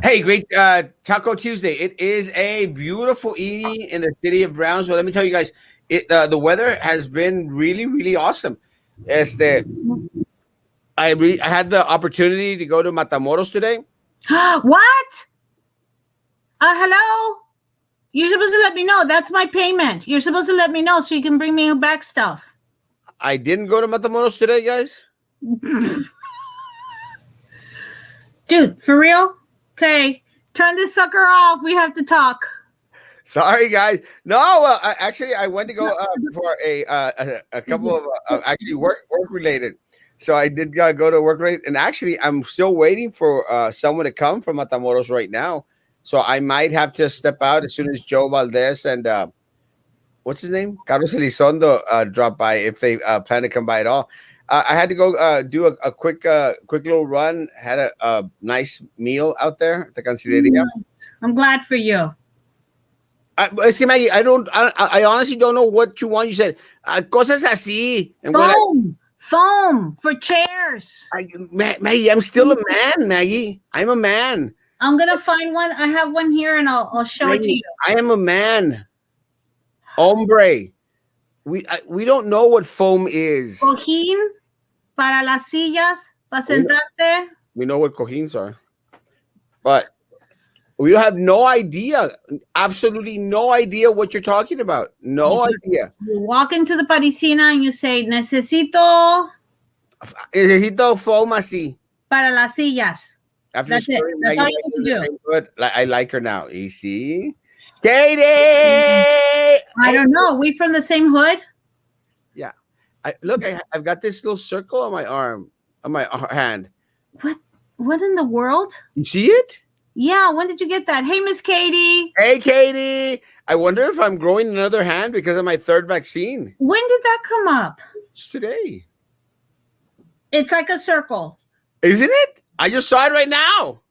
Hey, great Taco Tuesday. It is a beautiful evening in the city of Brownsville. Let me tell you guys, the weather has been really, really awesome. Este, I had the opportunity to go to Matamoros today. What? Hello? You're supposed to let me know. That's my payment. You're supposed to let me know so you can bring me back stuff. I didn't go to Matamoros today, guys. Dude, for real? Okay. Turn this sucker off. We have to talk. Sorry, guys. No, I went to go for a couple of actually work related. So I did go to work related, and actually I'm still waiting for someone to come from Matamoros right now. So I might have to step out as soon as Joe Valdez and what's his name, Carlos Elizondo drop by if they plan to come by at all. I had to go do a quick little run. Had a nice meal out there at the Cancilleria. I'm glad for you. Es que Maggie, I honestly don't know what you want. You said cosas así. Foam for chairs. Maggie, I'm still a man, Maggie. I'm a man. I'm gonna find one. I have one here, and I'll show Maggie, it to you. I am a man, hombre. We don't know what foam is. Cojín para las sillas para sentarte. We know what cojines are, but we have no idea. Absolutely no idea what you're talking about. No idea. You walk into the parisina and you say, necesito foam así. Para las sillas. That's it. That's all you need to do. I like her now. You see? Katie! I don't know. We from the same hood? Yeah. I've got this little circle on my arm, on my hand. What in the world? You see it? Yeah. When did you get that? Hey, Miss Katie. Hey, Katie. I wonder if I'm growing another hand because of my third vaccine. When did that come up? It's today. It's like a circle. Isn't it? I just saw it right now.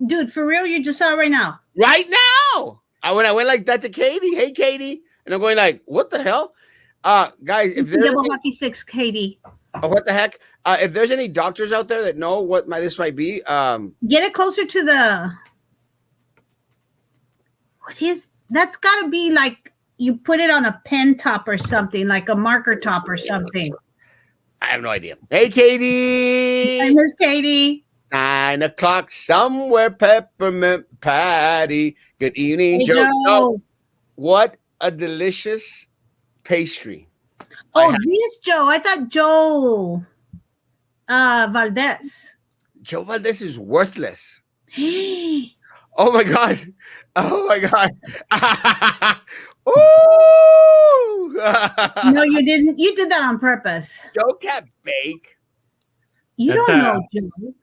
Dude, for real? You just saw it right now? Right now. I went like that to Katie. Hey, Katie. And I'm going like, what the hell? Guys, if there's double hockey sticks, Katie. What the heck? If there's any doctors out there that know what this might be, get it closer to the. What is that's? Got to be like you put it on a pen top or something, like a marker top or something. I have no idea. Hey, Katie. Hi, Miss Katie. 9 o'clock somewhere, peppermint patty. Good evening, hey, Joe. Oh, what a delicious pastry. Oh, this Joe. I thought Joe Valdez. Joe Valdez is worthless. Oh my God. Oh my God. Ooh. No, you didn't. You did that on purpose. Joe can't bake. You don't know, Joe.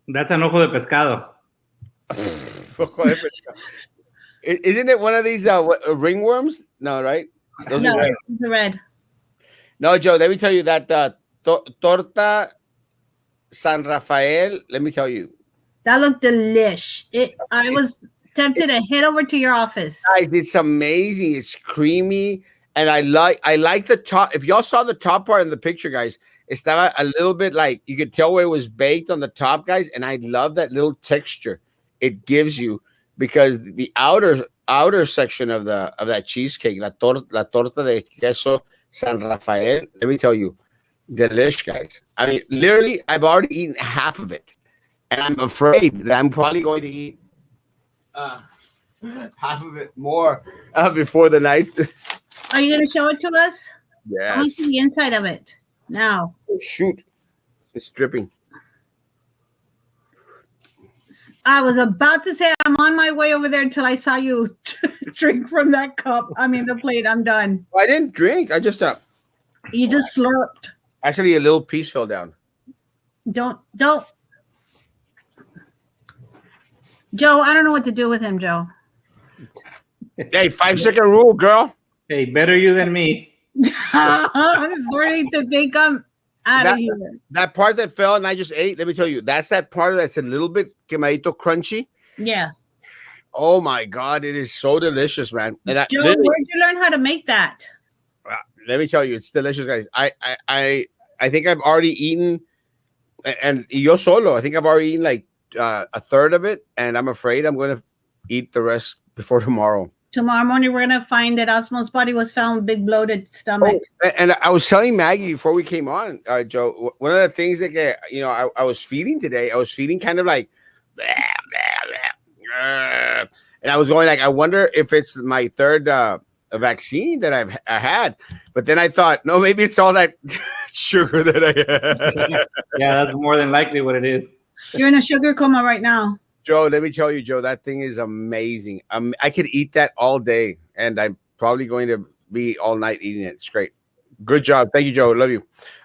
That's an ojo de pescado. Isn't it one of these ringworms? No, right? Those no, it's the red. No, Joe, let me tell you that torta San Rafael, let me tell you. That looked delish. I was tempted to head over to your office. Guys, it's amazing. It's creamy. And I like the top. If y'all saw the top part in the picture, guys, estaba a little bit like you could tell where it was baked on the top, guys. And I love that little texture it gives you because the outer section of that cheesecake, la torta de queso San Rafael, let me tell you, delish, guys. I mean, literally, I've already eaten half of it. And I'm afraid that I'm probably going to eat half of it more before the night. Are you going to show it to us? Yes. I want to see the inside of it now. Oh, shoot. It's dripping. I was about to say I'm on my way over there until I saw you drink from that cup. I mean, the plate. I'm done. Well, I didn't drink. I just you just slurped. Actually, a little piece fell down. Don't. Joe, I don't know what to do with him, Joe. Hey, 5-second rule, girl. Hey, better you than me. I'm starting to think I'm out of here. That part that fell and I just ate, let me tell you, that's that part that's a little bit quemadito crunchy. Yeah. Oh my God, it is so delicious, man. And Joe, where'd you learn how to make that? Let me tell you, it's delicious, guys. I think I've already eaten, and yo solo, I think I've already eaten like a third of it, and I'm afraid I'm going to eat the rest before tomorrow. Tomorrow morning, we're gonna find that Osmo's body was found with big bloated stomach. And I was telling Maggie before we came on, Joe, one of the things that I was feeling today, I was feeling kind of like, blah, blah, blah, and I was going like, I wonder if it's my third vaccine that I had. But then I thought, no, maybe it's all that sugar that I had. Yeah, that's more than likely what it is. You're in a sugar coma right now. Joe, let me tell you, Joe, that thing is amazing. I could eat that all day, and I'm probably going to be all night eating it. It's great. Good job. Thank you, Joe. Love you.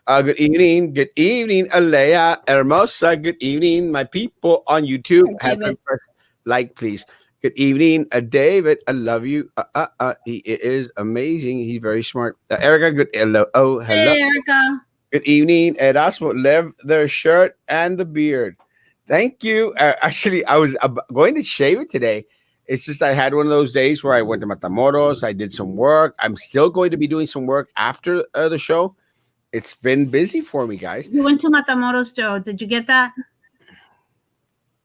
Good evening. Good evening, Alea Hermosa. Good evening, my people on YouTube. Have a like, please. Good evening, David. I love you. He is amazing. He's very smart. Erica, good. Hello. Oh, hello. Hey, Erica. Good evening, Erasmo. Love the shirt and the beard. Thank you. Actually, I was going to shave it today. It's just I had one of those days where I went to Matamoros. I did some work. I'm still going to be doing some work after the show. It's been busy for me, guys. You went to Matamoros, Joe. Did you get that?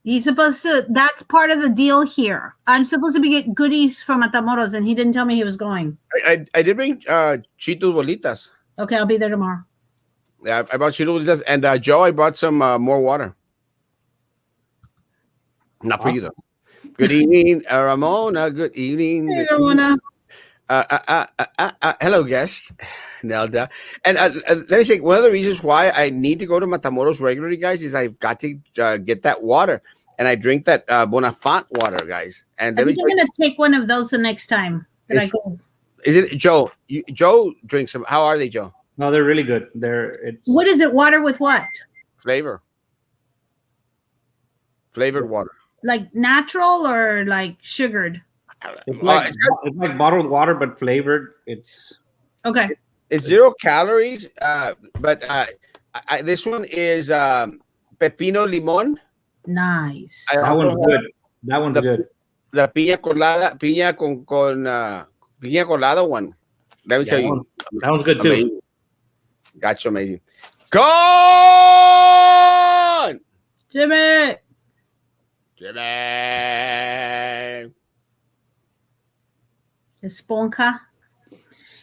He's supposed to. That's part of the deal here. I'm supposed to be getting goodies from Matamoros, and he didn't tell me he was going. I did bring Cheetos Bolitas. Okay, I'll be there tomorrow. Yeah, I brought Cheetos Bolitas. And Joe, I brought some more water. Not for you, though. Good evening, Ramona. Good evening. Hey, Ramona. Hello, guest, Nelda. And let me say, one of the reasons why I need to go to Matamoros regularly, guys, is I've got to get that water. And I drink that Bonafont water, guys. And I'm going to take one of those the next time that I go. Is it Joe? Joe drinks them. How are they, Joe? No, they're really good. What is it? Water with what? Flavored water. Like natural or like sugared? It's like bottled water, but flavored. It's okay. It's 0 calories, but this one is pepino limon. Nice. That one's good. That one's good. The piña colada one. Let me tell you. That one's good amazing. too. Gotcha, amazing. Gone! Jimmy! Esponja.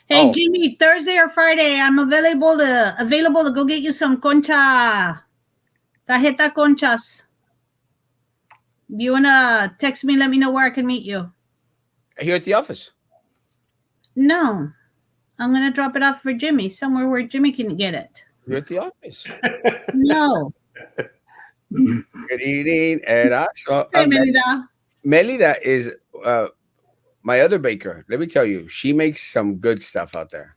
Hey, Jimmy, Thursday or Friday, I'm available to go get you some concha. Tarjeta conchas. If you want to text me, let me know where I can meet you. Here at the office? No. I'm going to drop it off for Jimmy, somewhere where Jimmy can get it. Here at the office? No. Good evening, Erasmo. Hey, Melida. Melida is my other baker. Let me tell you, she makes some good stuff out there.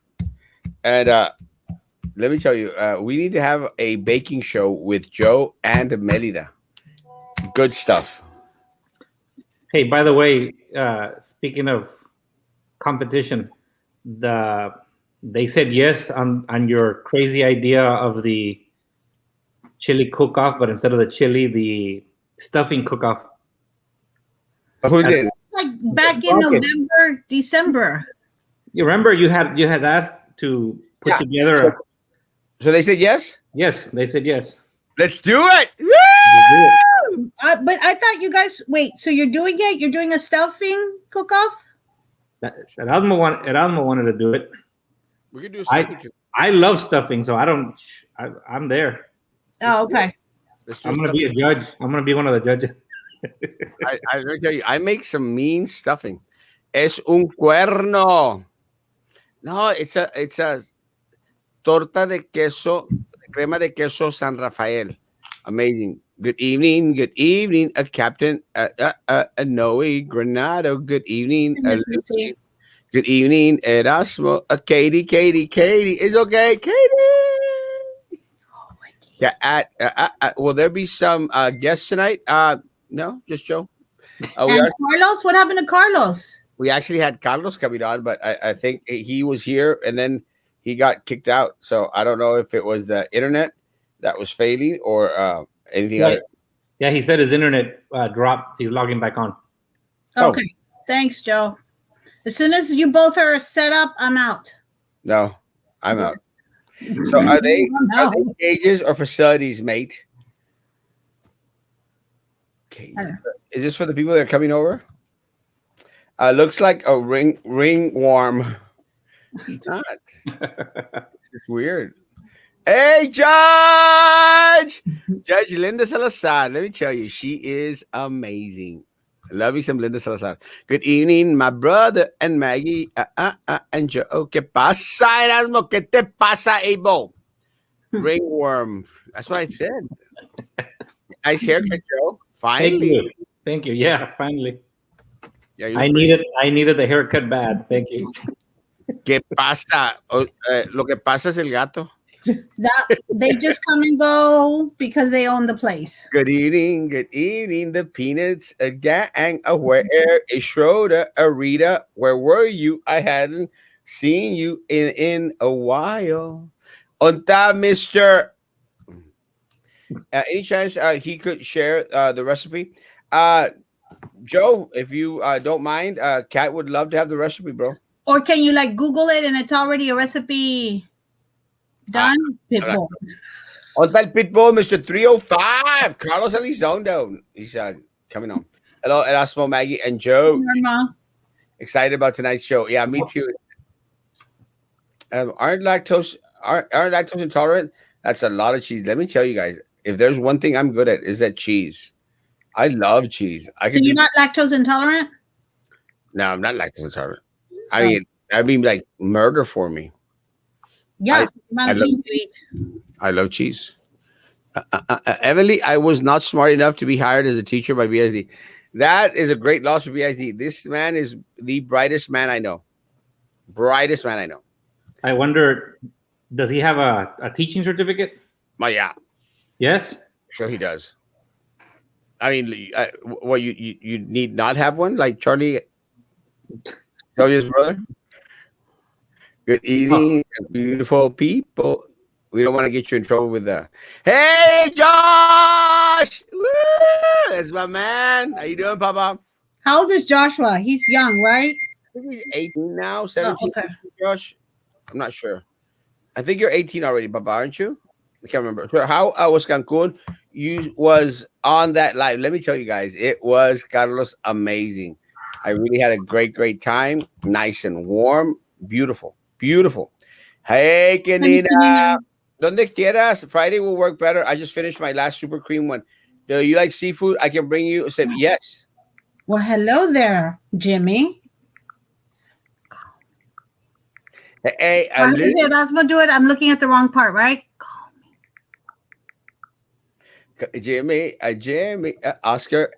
And let me tell you, we need to have a baking show with Joe and Melida. Good stuff. Hey, by the way, speaking of competition, they said yes on your crazy idea of the chili cook-off, but instead of the chili, the stuffing cook-off. Who did? Like back in November, December. You remember you had asked to put together. So they said yes? Yes, they said yes. Let's do it. Woo! But I thought you guys wait. So you're doing it? You're doing a stuffing cook-off? Erasmo wanted to do it. We could do stuffing. I love stuffing, so I'm there. Oh, okay. I'm gonna be a judge. I'm gonna be one of the judges. I was going to tell you, I make some mean stuffing. Es un cuerno. No, it's a torta de queso, crema de queso San Rafael. Amazing. Good evening, Captain Noe Granado. Good evening, good evening, Erasmo. Katie. It's okay, Katie. Yeah. Will there be some guests tonight? No, just Joe. Carlos? What happened to Carlos? We actually had Carlos coming on, but I think he was here and then he got kicked out. So I don't know if it was the internet that was failing or anything else. Yeah, he said his internet dropped. He's logging back on. Okay. Thanks, Joe. As soon as you both are set up, I'm out. No, I'm out. So are they cages or facilities, mate? Okay. Is this for the people that are coming over? Looks like a ringworm. It's not. It's weird. Hey, Judge Linda Salazar. Let me tell you, she is amazing. Love you some Linda Salazar. Good evening, my brother and Maggie. And Joe. ¿Qué pasa, Erasmo? ¿Qué te pasa, Abo? Ringworm. That's what I said. Nice haircut, Joe. Finally. Thank you. Yeah, finally. Yeah, I needed the haircut bad. Thank you. ¿Qué pasa? Lo que pasa es el gato. That they just come and go because they own the place. Good evening, the Peanuts, a gang, where is Schroeder, Rita, where were you? I hadn't seen you in a while. On time, Mister. Any chance he could share the recipe? Joe, if you don't mind, Kat would love to have the recipe, bro. Or can you like Google it and it's already a recipe done? Pitbull. On that Pitbull, Mr. 305, Carlos Elizondo. He's coming on. Hello, Erasmo, Maggie, and Joe. Excited about tonight's show. Yeah, me too. Aren't lactose intolerant? That's a lot of cheese. Let me tell you guys, if there's one thing I'm good at, is that cheese. I love cheese. So you're not lactose intolerant? No, I'm not lactose intolerant. I mean, like murder for me. Yeah, I love cheese. Emily, I was not smart enough to be hired as a teacher by BSD. That is a great loss for BSD. This man is the brightest man I know. Brightest man I know. I wonder, does he have a teaching certificate? Oh, yeah. Yes? Sure he does. I mean, well, you need not have one, like Charlie's brother? Good evening, beautiful people. We don't want to get you in trouble with that. Hey, Josh! Woo! That's my man. How you doing, Papa? How old is Joshua? He's young, right? I think he's 18 now, 17. Oh, okay. Josh? I'm not sure. I think you're 18 already, Papa, aren't you? I can't remember. So how was Cancun? You was on that live. Let me tell you guys, it was, Carlos, amazing. I really had a great time. Nice and warm. Beautiful. Hey, Kenina. Donde quieras. Friday will work better. I just finished my last super cream one. Do you like seafood? I can bring you. I said yes. Well, hello there, Jimmy. Hey, how does Erasmo do it? I'm looking at the wrong part, right? Jimmy, Oscar,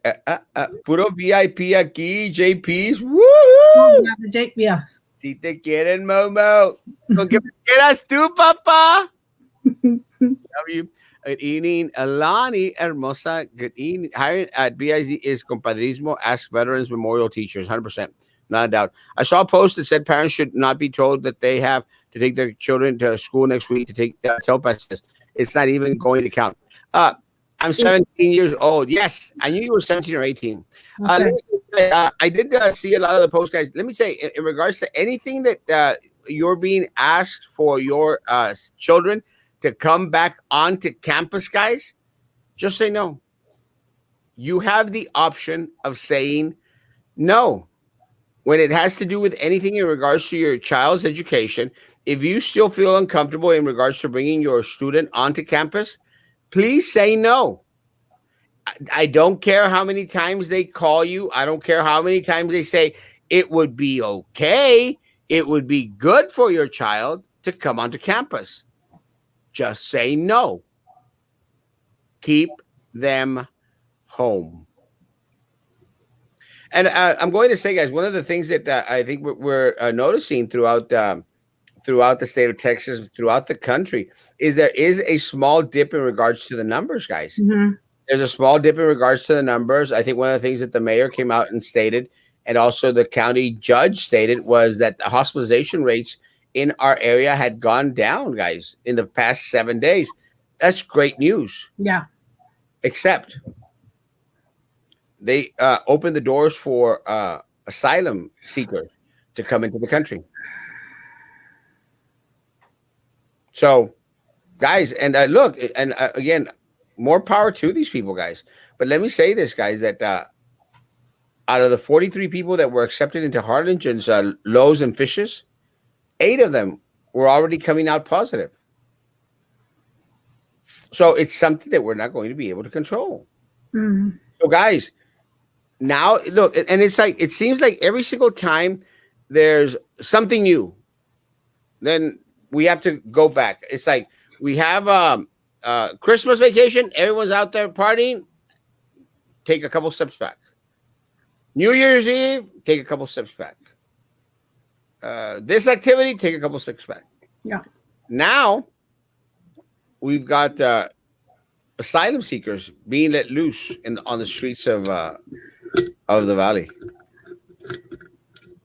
puro VIP aquí, JPs. Woo! Yeah. Si te quieren, Momo. Con que me quieras tú, papá. Love you. Good evening, Alani Hermosa. Good evening. Hiring at BIZ is compadrismo. Ask veterans memorial teachers. 100%. Not a doubt. I saw a post that said parents should not be told that they have to take their children to school next week to take TELPAS test. It's not even going to count. I'm 17 years old. Yes, I knew you were 17 or 18. Okay. I did see a lot of the posts, guys. Let me say, in regards to anything that you're being asked for your children to come back onto campus, guys, just say no. You have the option of saying no. When it has to do with anything in regards to your child's education, if you still feel uncomfortable in regards to bringing your student onto campus, please say no. I don't care how many times they call you. I don't care how many times they say it would be okay. It would be good for your child to come onto campus. Just say no. Keep them home. And I'm going to say, guys, one of the things that I think we're noticing throughout the state of Texas, throughout the country, is there is a small dip in regards to the numbers, guys. Mm-hmm. There's a small dip in regards to the numbers. I think one of the things that the mayor came out and stated, and also the county judge stated, was that the hospitalization rates in our area had gone down, guys, in the past 7 days. That's great news. Yeah. Except they opened the doors for asylum seekers to come into the country. So, guys, and look, and again, more power to these people, guys. But let me say this, guys, that out of the 43 people that were accepted into Harlingen's Loaves and Fishes, 8 of them were already coming out positive. So it's something that we're not going to be able to control. Mm. So, guys, now look, and it's like it seems like every single time there's something new, then we have to go back. It's like we have Christmas vacation, everyone's out there partying, take a couple steps back. New Year's Eve, take a couple steps back. This activity, take a couple steps back. Yeah. Now we've got asylum seekers being let loose on the streets of the valley.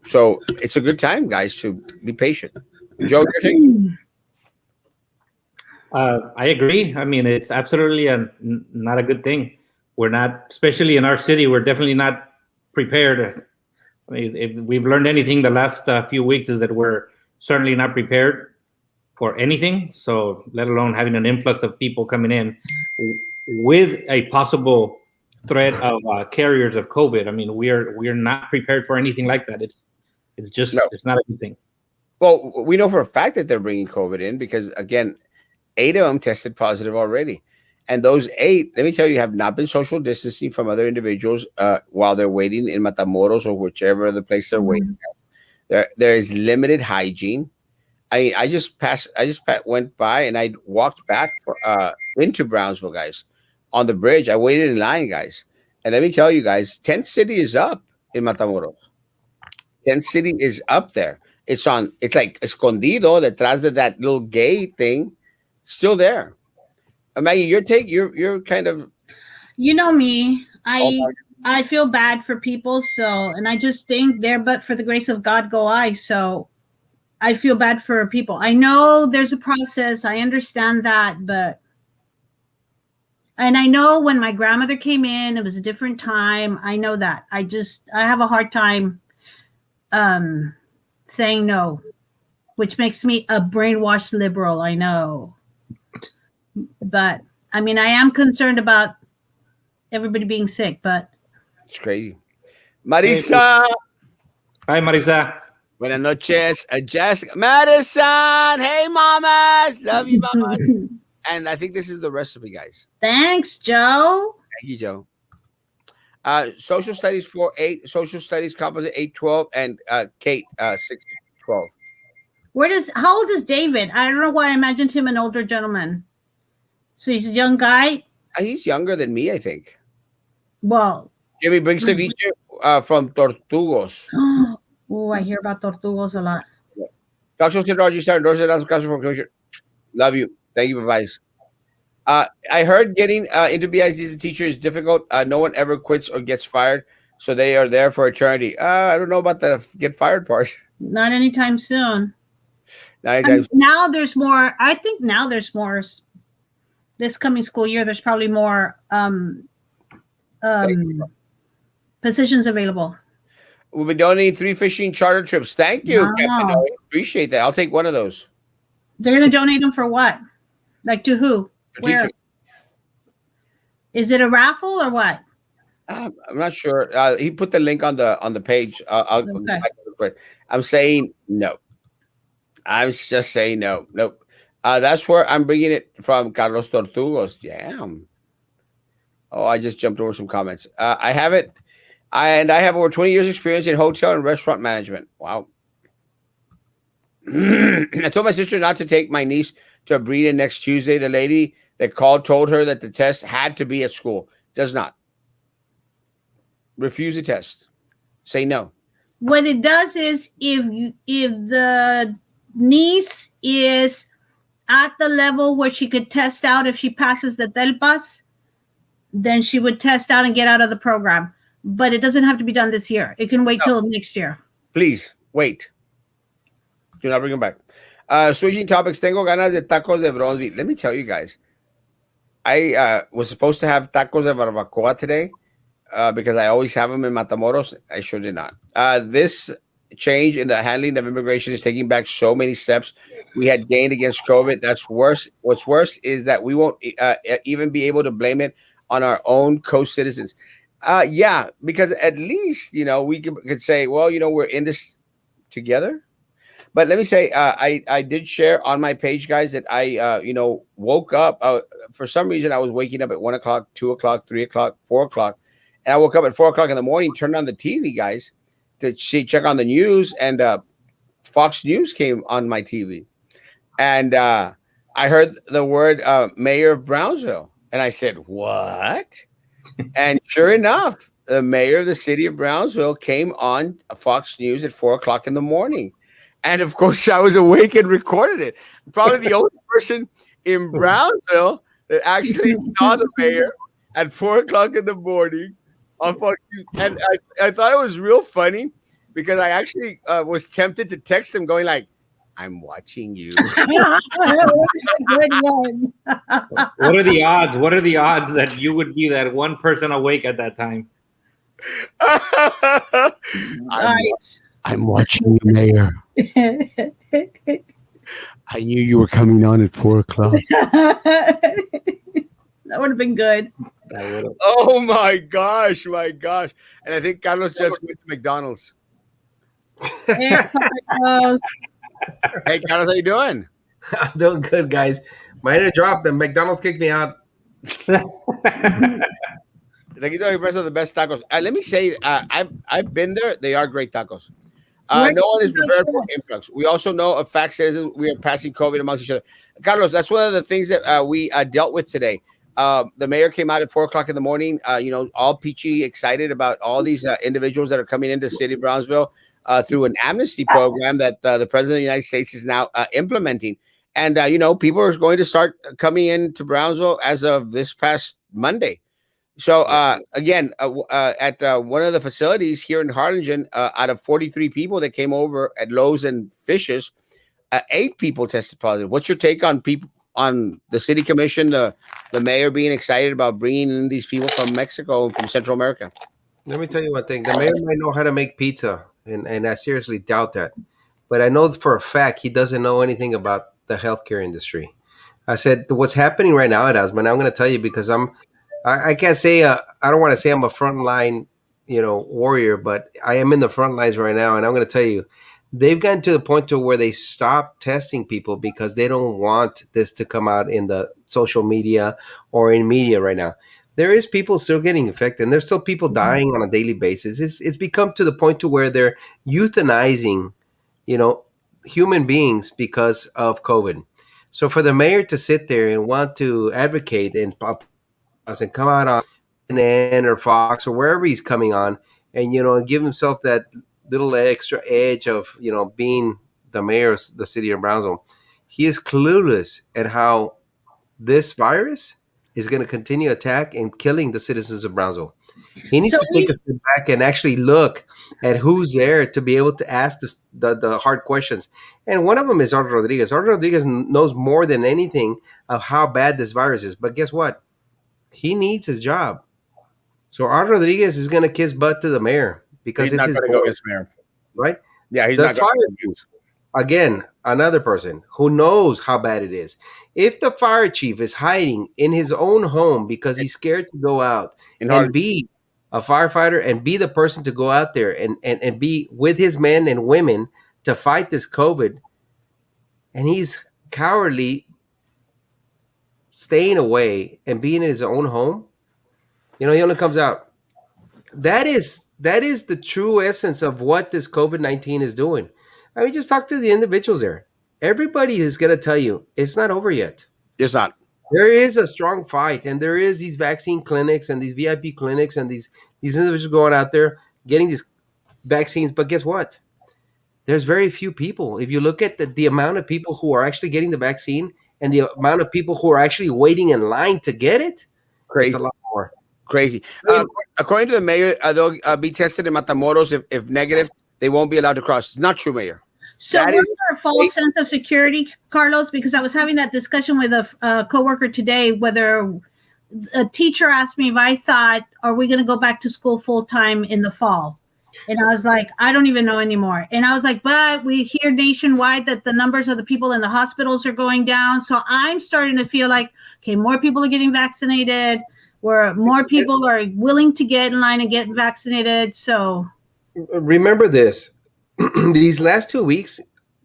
So it's a good time, guys, to be patient. Joe, your take? I agree. I mean, it's absolutely not a good thing. We're not, especially in our city, we're definitely not prepared. I mean, if we've learned anything the last few weeks is that we're certainly not prepared for anything. So let alone having an influx of people coming in with a possible threat of carriers of COVID. I mean, we're not prepared for anything like that. It's just It's not a good thing. Well, we know for a fact that they're bringing COVID in because, again, 8 of them tested positive already. And those 8, let me tell you, have not been social distancing from other individuals while they're waiting in Matamoros or whichever other place they're waiting at. There is limited hygiene. I just went by and I walked back into Brownsville, guys, on the bridge. I waited in line, guys. And let me tell you, guys, Tent City is up in Matamoros. Tent City is up there. It's like escondido detrás of that little gay thing. Still there. Maggie, your take, you're kind of, you know me. I feel bad for people, so, and I just think there, but for the grace of God go I. So I feel bad for people. I know there's a process. I understand that, and I know when my grandmother came in, it was a different time. I know that. I have a hard time saying no, which makes me a brainwashed liberal. I know. But I mean, I am concerned about everybody being sick, but it's crazy. Marisa. Hi, Marisa. Buenas noches. Jessica. Madison. Hey, mamas. Love you, mamas. And I think this is the recipe, guys. Thanks, Joe. Thank you, Joe. Social studies 4-8, social studies composite 8-12, and Kate 6-12. How old is David? I don't know why I imagined him an older gentleman. So he's a young guy? He's younger than me, I think. Well, Jimmy brings ceviche from Tortugos. Oh, I hear about Tortugos a lot. Love you. Thank you, advice. I heard getting into BISD as a teacher is difficult. No one ever quits or gets fired, so they are there for eternity. I don't know about the get fired part. Not anytime soon. Now there's more. I think now there's more. This coming school year, there's probably more positions available. We'll be donating 3 fishing charter trips. Thank you. Wow. Appreciate that. I'll take one of those. They're going to donate them for what? Like to who? Where? Is it a raffle or what? I'm not sure. He put the link on the page. Okay. I'm saying no. I'm just saying no. Nope. That's where I'm bringing it from. Carlos Tortugos. Damn. Oh, I just jumped over some comments. I have it. I have over 20 years experience in hotel and restaurant management. Wow. I told my sister not to take my niece to a breed-in next Tuesday. The lady that called told her that the test had to be at school. Does not. Refuse the test. Say no. What it does is if the niece is at the level where she could test out if she passes the TELPAS, then she would test out and get out of the program. But it doesn't have to be done this year. It can wait till next year. Please, wait. Do not bring them back. Switching topics. Tengo ganas de tacos de Bronzeville. Let me tell you guys. I was supposed to have tacos de barbacoa today because I always have them in Matamoros. I sure did not. This change in the handling of immigration is taking back so many steps we had gained against COVID. That's worse. What's worse is that we won't even be able to blame it on our own co-citizens. Yeah, because at least we could say, well, we're in this together. But let me say, I did share on my page, guys, that I woke up. For some reason, I was waking up at 1 o'clock, 2 o'clock, 3 o'clock, 4 o'clock, and I woke up at 4 o'clock in the morning. Turned on the TV, guys, to check on the news, and Fox News came on my TV, and I heard the word mayor of Brownsville, and I said, "What?" And sure enough, the mayor of the city of Brownsville came on Fox News at 4 o'clock in the morning. And of course, I was awake and recorded it. Probably the only person in Brownsville that actually saw the mayor at 4 o'clock in the morning on Fox News. And I thought it was real funny because I actually was tempted to text him going like, "I'm watching you." Good one. What are the odds? What are the odds that you would be that one person awake at that time? I'm watching you, Mayor. I knew you were coming on at 4 o'clock. That would have been good. Oh my gosh, And I think Carlos just went to McDonald's. Hey, Carlos. Hey, Carlos, how you doing? I'm doing good, guys. My internet dropped. The McDonald's kicked me out. Taquito Express are the best tacos. Let me say, I've been there. They are great tacos. No one is prepared for influx. We also know of fact citizens. We are passing COVID amongst each other. Carlos, that's one of the things that we dealt with today. The mayor came out at 4 o'clock in the morning, all peachy, excited about all these individuals that are coming into the city of Brownsville through an amnesty program that the president of the United States is now implementing. And, people are going to start coming into Brownsville as of this past Monday. So, again, at one of the facilities here in Harlingen, out of 43 people that came over at Lowe's and Fish's, 8 people tested positive. What's your take on people, on the city commission, the mayor being excited about bringing in these people from Mexico and from Central America? Let me tell you one thing. The mayor might know how to make pizza, and I seriously doubt that. But I know for a fact he doesn't know anything about the healthcare industry. I said, what's happening right now at Erasmo, and I'm going to tell you because I can't say, I don't want to say I'm a frontline, warrior, but I am in the front lines right now. And I'm going to tell you, they've gotten to the point to where they stop testing people because they don't want this to come out in the social media or in media right now. There is people still getting infected, and there's still people dying on a daily basis. It's become to the point to where they're euthanizing, human beings because of COVID. So for the mayor to sit there and want to advocate and come out on CNN or Fox or wherever he's coming on, and give himself that little extra edge of being the mayor of the city of Brownsville, he is clueless at how this virus is going to continue attack and killing the citizens of Brownsville. He needs to take a step back and actually look at who's there to be able to ask the hard questions. And one of them is Arthur Rodriguez. Arthur Rodriguez knows more than anything of how bad this virus is. But guess what? He needs his job. So Arthur Rodriguez is going to kiss butt to the mayor because He's it's not his going to go against mayor. Right? Yeah, he's The not going to use. Again, another person who knows how bad it is. If the fire chief is hiding in his own home because he's scared to go out and be a firefighter and be the person to go out there and be with his men and women to fight this COVID, and he's cowardly staying away and being in his own home, he only comes out. That is the true essence of what this COVID-19 is doing. I mean, just talk to the individuals there. Everybody is going to tell you it's not over yet. It's not. There is a strong fight, and there is these vaccine clinics and these VIP clinics and these individuals going out there getting these vaccines. But guess what? There's very few people. If you look at the amount of people who are actually getting the vaccine and the amount of people who are actually waiting in line to get it, it's a lot more. Crazy. According to the mayor, they'll be tested in Matamoros. If negative, they won't be allowed to cross. It's not true, Mayor. So where's our false sense of security, Carlos? Because I was having that discussion with a coworker today, whether a teacher asked me if I thought, are we going to go back to school full time in the fall? And I was like, I don't even know anymore. And I was like, but we hear nationwide that the numbers of the people in the hospitals are going down. So I'm starting to feel like, okay, more people are getting vaccinated, where more people are willing to get in line and get vaccinated. So Remember this: these last 2 weeks,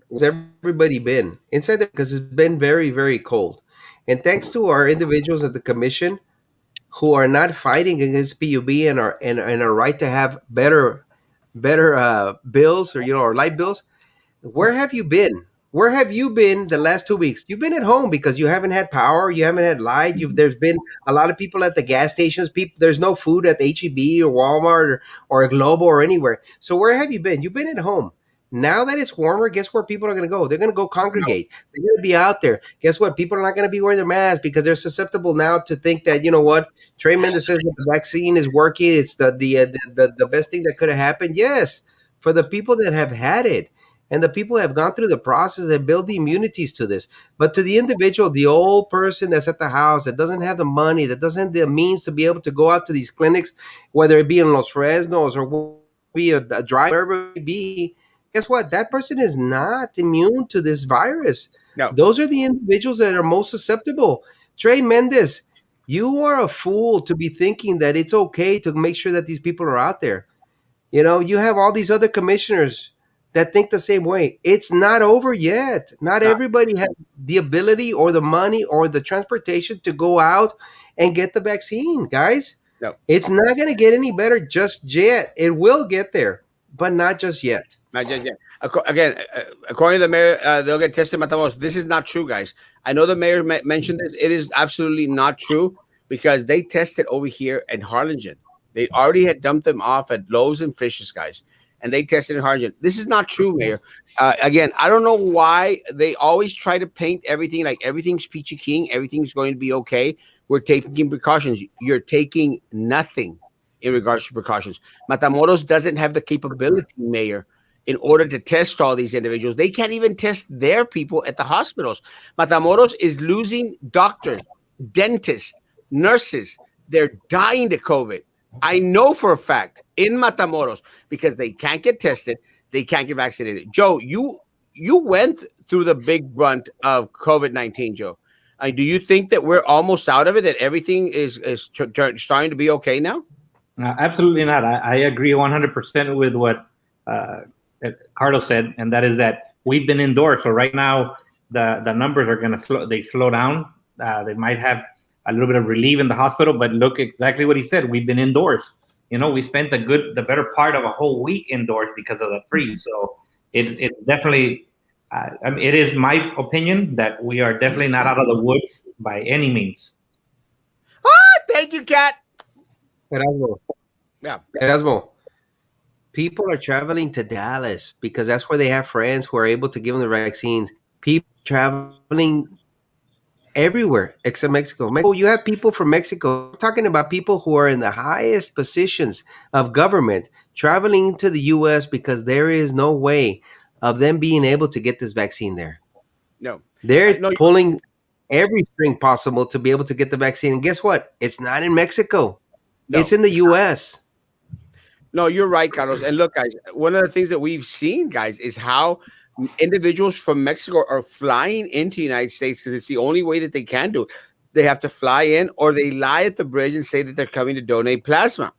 where's everybody been inside there? Because it's been very, very cold. And thanks to our individuals at the commission who are not fighting against PUB and our right to have better bills, or our light bills. Where have you been? Where have you been the last 2 weeks? You've been at home because you haven't had power, you haven't had light. There's been a lot of people at the gas stations. People, there's no food at the HEB or Walmart or Globo or anywhere. So where have you been? You've been at home. Now that it's warmer, guess where people are going to go? They're going to go congregate. They're going to be out there. Guess what? People are not going to be wearing their masks because they're susceptible now to think that, you know what? Trey Mendez says that the vaccine is working. It's the best thing that could have happened. Yes, for the people that have had it and the people have gone through the process and build the immunities to this. But to the individual, the old person that's at the house, that doesn't have the money, that doesn't have the means to be able to go out to these clinics, whether it be in Los Fresnos or be a drive, wherever it may be, guess what? That person is not immune to this virus. No. Those are the individuals that are most susceptible. Trey Mendez, you are a fool to be thinking that it's okay to make sure that these people are out there. You have all these other commissioners that think the same way. It's not over yet. Not No. everybody has the ability or the money or the transportation to go out and get the vaccine, guys. No. It's not going to get any better just yet. It will get there, but not just yet. Not just yet. Again, according to the mayor, they'll get tested. Matamoros. This is not true, guys. I know the mayor mentioned this. It is absolutely not true because they tested over here in Harlingen. They already had dumped them off at Lowe's and Fish's, guys, and they tested in Harlingen. This is not true, Mayor. Again, I don't know why they always try to paint everything like everything's peachy keen, everything's going to be okay. We're taking precautions. You're taking nothing in regards to precautions. Matamoros doesn't have the capability, Mayor, in order to test all these individuals. They can't even test their people at the hospitals. Matamoros is losing doctors, dentists, nurses. They're dying to COVID. I know for a fact in Matamoros because they can't get tested, they can't get vaccinated. Joe, you went through the big brunt of COVID-19, Joe. Do you think that we're almost out of it? That everything is starting to be okay now? Absolutely not. I agree 100% with what Carlos said, and that is that we've been indoors. So right now the numbers are going to slow down. They might have a little bit of relief in the hospital, but look exactly what he said. We've been indoors. We spent the better part of a whole week indoors because of the freeze. So it's definitely, it is my opinion that we are definitely not out of the woods by any means. Thank you, Kat. Erasmo. Yeah. Erasmo. People are traveling to Dallas because that's where they have friends who are able to give them the vaccines. People traveling everywhere except Mexico. You have people from Mexico. We're talking about people who are in the highest positions of government traveling to the U.S. because there is no way of them being able to get this vaccine there. No. They're pulling every string possible to be able to get the vaccine. And guess what? It's not in Mexico. No, it's in the U.S. No, you're right, Carlos. And look, guys, one of the things that we've seen, guys, is how individuals from Mexico are flying into the United States because it's the only way that they can do it. They have to fly in or they lie at the bridge and say that they're coming to donate plasma.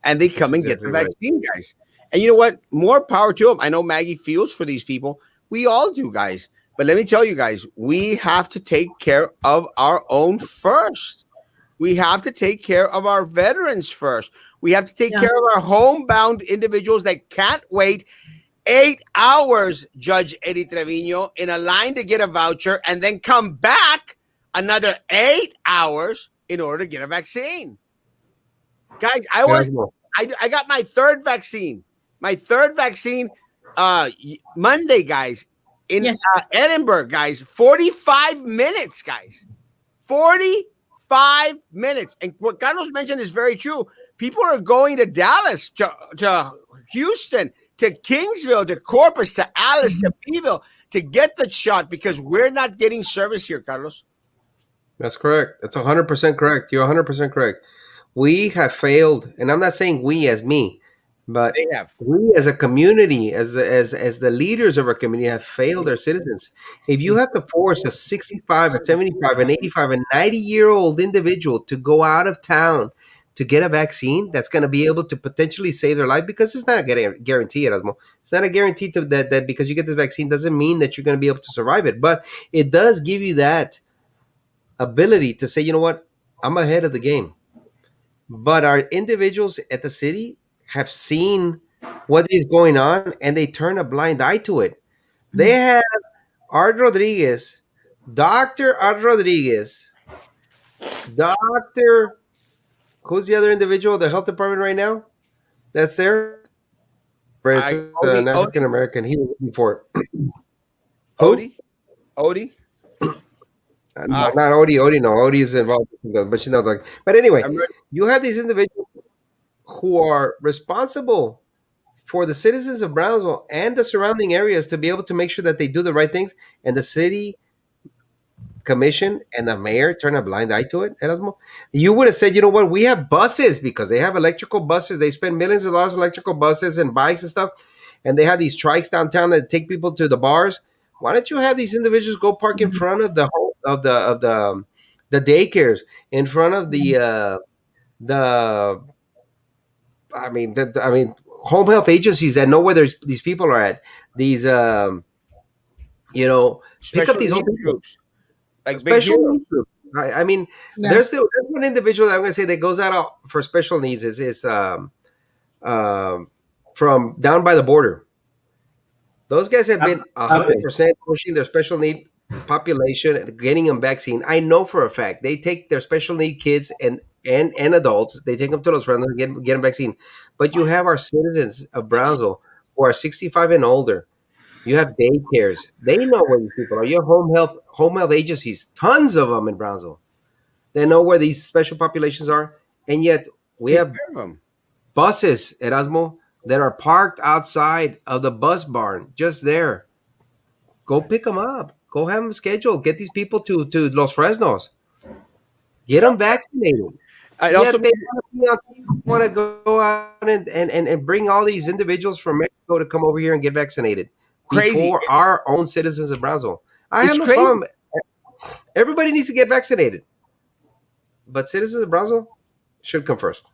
And they come and get the vaccine, guys. And you know what? More power to them. I know Maggie feels for these people. We all do, guys. But let me tell you, guys, we have to take care of our own first. We have to take care of our veterans first. We have to take care of our homebound individuals that can't wait 8 hours, Judge Eddie Trevino, in a line to get a voucher and then come back another 8 hours in order to get a vaccine. Guys, I got my third vaccine. My third vaccine Monday, guys, in Edinburgh, guys. 45 minutes, guys. 45 minutes. And what Carlos mentioned is very true. People are going to Dallas, to Houston, to Kingsville, to Corpus, to Alice, to Beeville to get the shot because we're not getting service here, Carlos. That's correct. That's 100% correct. You're 100% correct. We have failed, and I'm not saying we as me. But They have. we, as a community, as the leaders of our community, have failed our citizens. If you have to force a 65, a 75, an 85, a 90-year-old individual to go out of town to get a vaccine that's going to be able to potentially save their life, because it's not a guarantee, Erasmo. It's not a guarantee to that because you get the vaccine doesn't mean that you're going to be able to survive it. But it does give you that ability to say, you know what, I'm ahead of the game. But our individuals at the city have seen what is going on and they turn a blind eye to it. They have Art Rodriguez, Dr. Art Rodriguez, Dr. Who's the other individual, the health department right now that's there? It's an African American. He was looking for it. Who? Odie? Not Odie. Odie, no. Odie is involved, but she's not like. But anyway, you have these individuals who are responsible for the citizens of Brownsville and the surrounding areas to be able to make sure that they do the right things, and the city commission and the mayor turn a blind eye to it. Erasmo, you would have said, you know what, we have buses because they have electrical buses. They spend millions of dollars on electrical buses and bikes and stuff, and they have these trikes downtown that take people to the bars. Why don't you have these individuals go park in front of the daycares, in front of the home health agencies that know where these people are at. These pick up these old groups, like special needs groups. There's one individual that I'm going to say that goes out for special needs is from down by the border. Those guys have been 100% pushing their special need population, getting them vaccine. I know for a fact they take their special need kids and adults, they take them to those friends and get them vaccine. But you have our citizens of Brownsville who are 65 and older. You have daycares. They know where these people are. You have home health agencies, tons of them in Brownsville. They know where these special populations are. And yet we have buses, Erasmo, that are parked outside of the bus barn, just there. Go pick them up. Go have them scheduled. Get these people to Los Fresnos. Get them vaccinated. They want to go out and bring all these individuals from Mexico to come over here and get vaccinated. Crazy. Before our own citizens of Brownsville. I have no problem. Everybody needs to get vaccinated. But citizens of Brownsville should come first.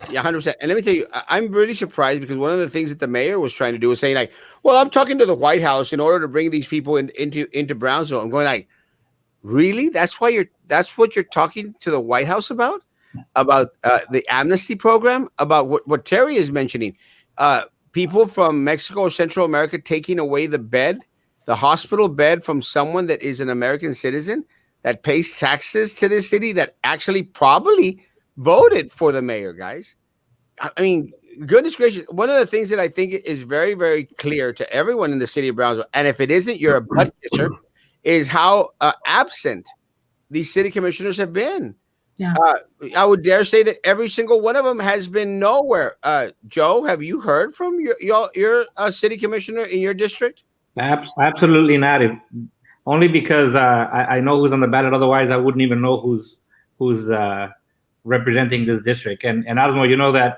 Yeah, 100%. And let me tell you, I'm really surprised because one of the things that the mayor was trying to do was saying, like, well, I'm talking to the White House in order to bring these people into Brownsville. I'm going like, really? That's what you're talking to the White House about? About the amnesty program? About what Terry is mentioning? People from Mexico, Central America, taking away the hospital bed from someone that is an American citizen that pays taxes to this city that actually probably voted for the mayor, guys. I mean, goodness gracious. One of the things that I think is very, very clear to everyone in the city of Brownsville, and if it isn't, you're a butt kisser, is how absent these city commissioners have been. Yeah. I would dare say that every single one of them has been nowhere. Joe, have you heard from your city commissioner in your district? Absolutely not. Only because I know who's on the ballot. Otherwise, I wouldn't even know who's representing this district. And I don't know. You know that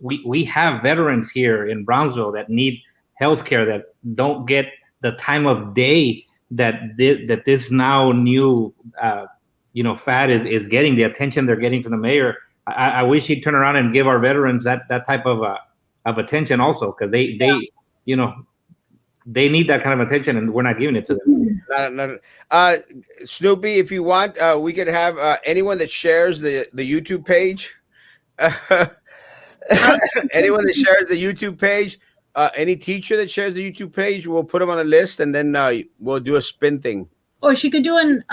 we have veterans here in Brownsville that need health care that don't get the time of day that this now new fad is getting, the attention they're getting from the mayor. I wish he'd turn around and give our veterans that type of attention also, because they need that kind of attention, and we're not giving it to them. Snoopy, if you want, we could have anyone that shares the YouTube page. Anyone that shares the YouTube page, any teacher that shares the YouTube page, we'll put them on a list, and then we'll do a spin thing. Or she could do an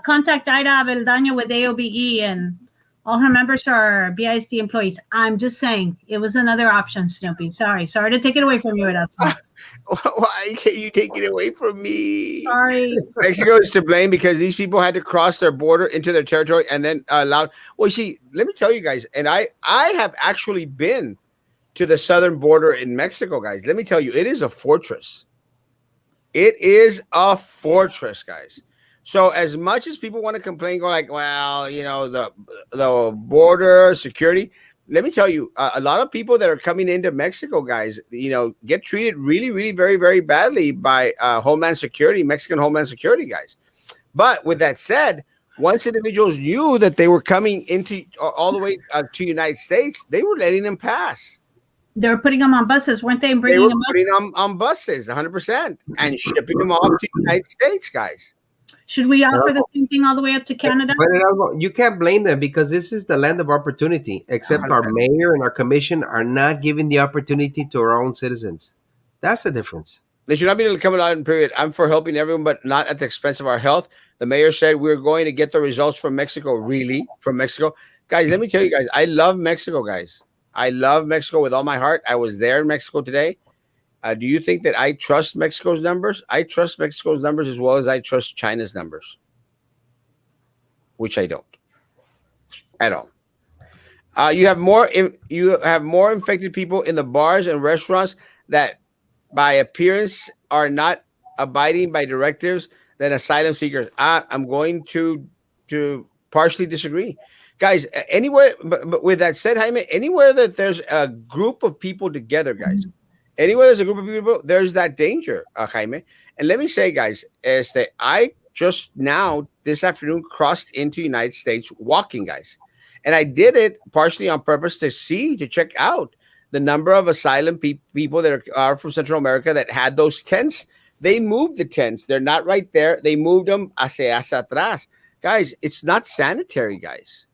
contact Ida Abeldaño with AOBE, and all her members are BISD employees. I'm just saying, it was another option, Snoopy. Sorry to take it away from you. Why can't you take it away from me? Sorry. Mexico is to blame because these people had to cross their border into their territory and then allowed. Well, see, let me tell you guys, and I have actually been to the southern border in Mexico, guys. Let me tell you, it is a fortress. It is a fortress, guys. So as much as people want to complain, go like, well, the border security, let me tell you, a lot of people that are coming into Mexico, guys, get treated really, really, very, very badly by Homeland Security, Mexican Homeland Security guys. But with that said, once individuals knew that they were coming into all the way to United States, they were letting them pass. They were putting them on buses, weren't they? They were putting them on buses, 100%, and shipping them off to the United States, guys. Should we offer the same thing all the way up to Canada? But you can't blame them because this is the land of opportunity. Except our mayor and our commission are not giving the opportunity to our own citizens. That's the difference. They should not be able to come out in period. I'm for helping everyone, but not at the expense of our health. The mayor said we're going to get the results from Mexico. Really? From Mexico? Guys, let me tell you guys, I love Mexico, guys. I love Mexico with all my heart. I was there in Mexico today. Do you think that I trust Mexico's numbers? I trust Mexico's numbers as well as I trust China's numbers, which I don't at all. You have more infected people in the bars and restaurants that, by appearance, are not abiding by directives than asylum seekers. I'm going to partially disagree, guys. Anywhere, but with that said, Jaime, anywhere that there's a group of people together, guys. Anywhere there's a group of people, there's that danger, Jaime. And let me say, guys, is that I just now this afternoon crossed into United States walking, guys. And I did it partially on purpose to check out the number of asylum people that are from Central America that had those tents. They moved the tents. They're not right there. They moved them hacia atrás. Guys, it's not sanitary, guys.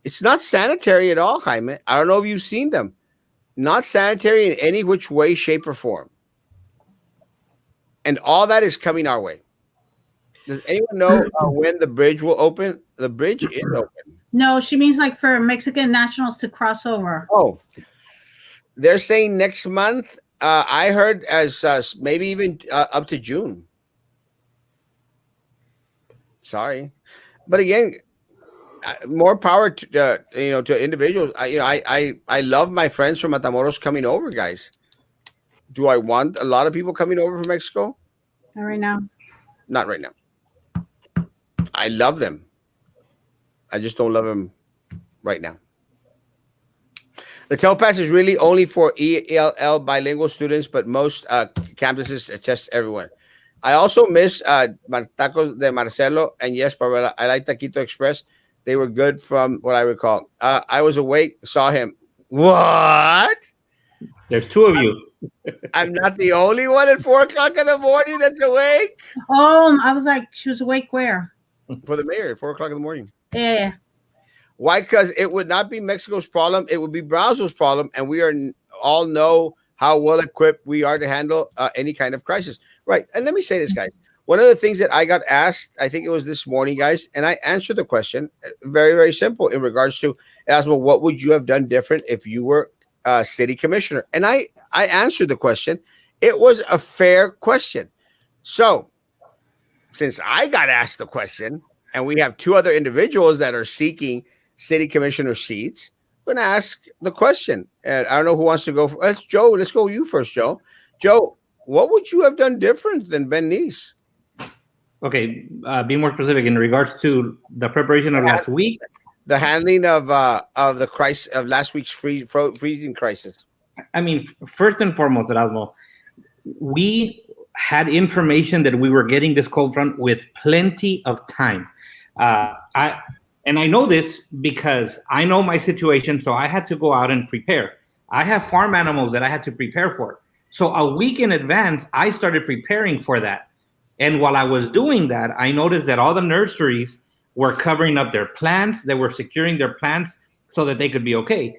It's not sanitary at all, Jaime. I don't know if you've seen them. Not sanitary in any which way, shape, or form. And all that is coming our way. Does anyone know when the bridge will open? The bridge is open. No, she means like for Mexican nationals to cross over. Oh, they're saying next month. I heard as maybe even up to June. Sorry, but again, more power to to individuals. I love my friends from Matamoros coming over, guys. Do I want a lot of people coming over from Mexico? Not right now. Not right now. I love them. I just don't love them right now. The Tel Pass is really only for ELL bilingual students, but most campuses test everyone. I also miss Tacos de Marcelo, and yes, Pavela, I like Taquito Express. They were good from what I recall. I was awake, saw him. What? There's two of you. I'm not the only one at 4:00 in the morning that's awake. Oh, I was like, she was awake where? For the mayor at 4:00 in the morning. Yeah. Why? Because it would not be Mexico's problem. It would be Brazil's problem. And we all know how well equipped we are to handle any kind of crisis. Right. And let me say this, guys. One of the things that I got asked, I think it was this morning, guys, and I answered the question very, very simple in regards to, Erasmo, what would you have done different if you were city commissioner? And I answered the question. It was a fair question. So since I got asked the question, and we have two other individuals that are seeking city commissioner seats, I'm going to ask the question. And I don't know who wants to go. Let's Joe. Let's go you first, Joe. Joe, what would you have done different than Ben Neese? Okay, be more specific in regards to the preparation of last week. The handling of the crisis of last week's freezing crisis. I mean, first and foremost, Erasmo, we had information that we were getting this cold front with plenty of time. I know this because I know my situation, so I had to go out and prepare. I have farm animals that I had to prepare for. So a week in advance, I started preparing for that. And while I was doing that, I noticed that all the nurseries were covering up their plants. They were securing their plants so that they could be okay.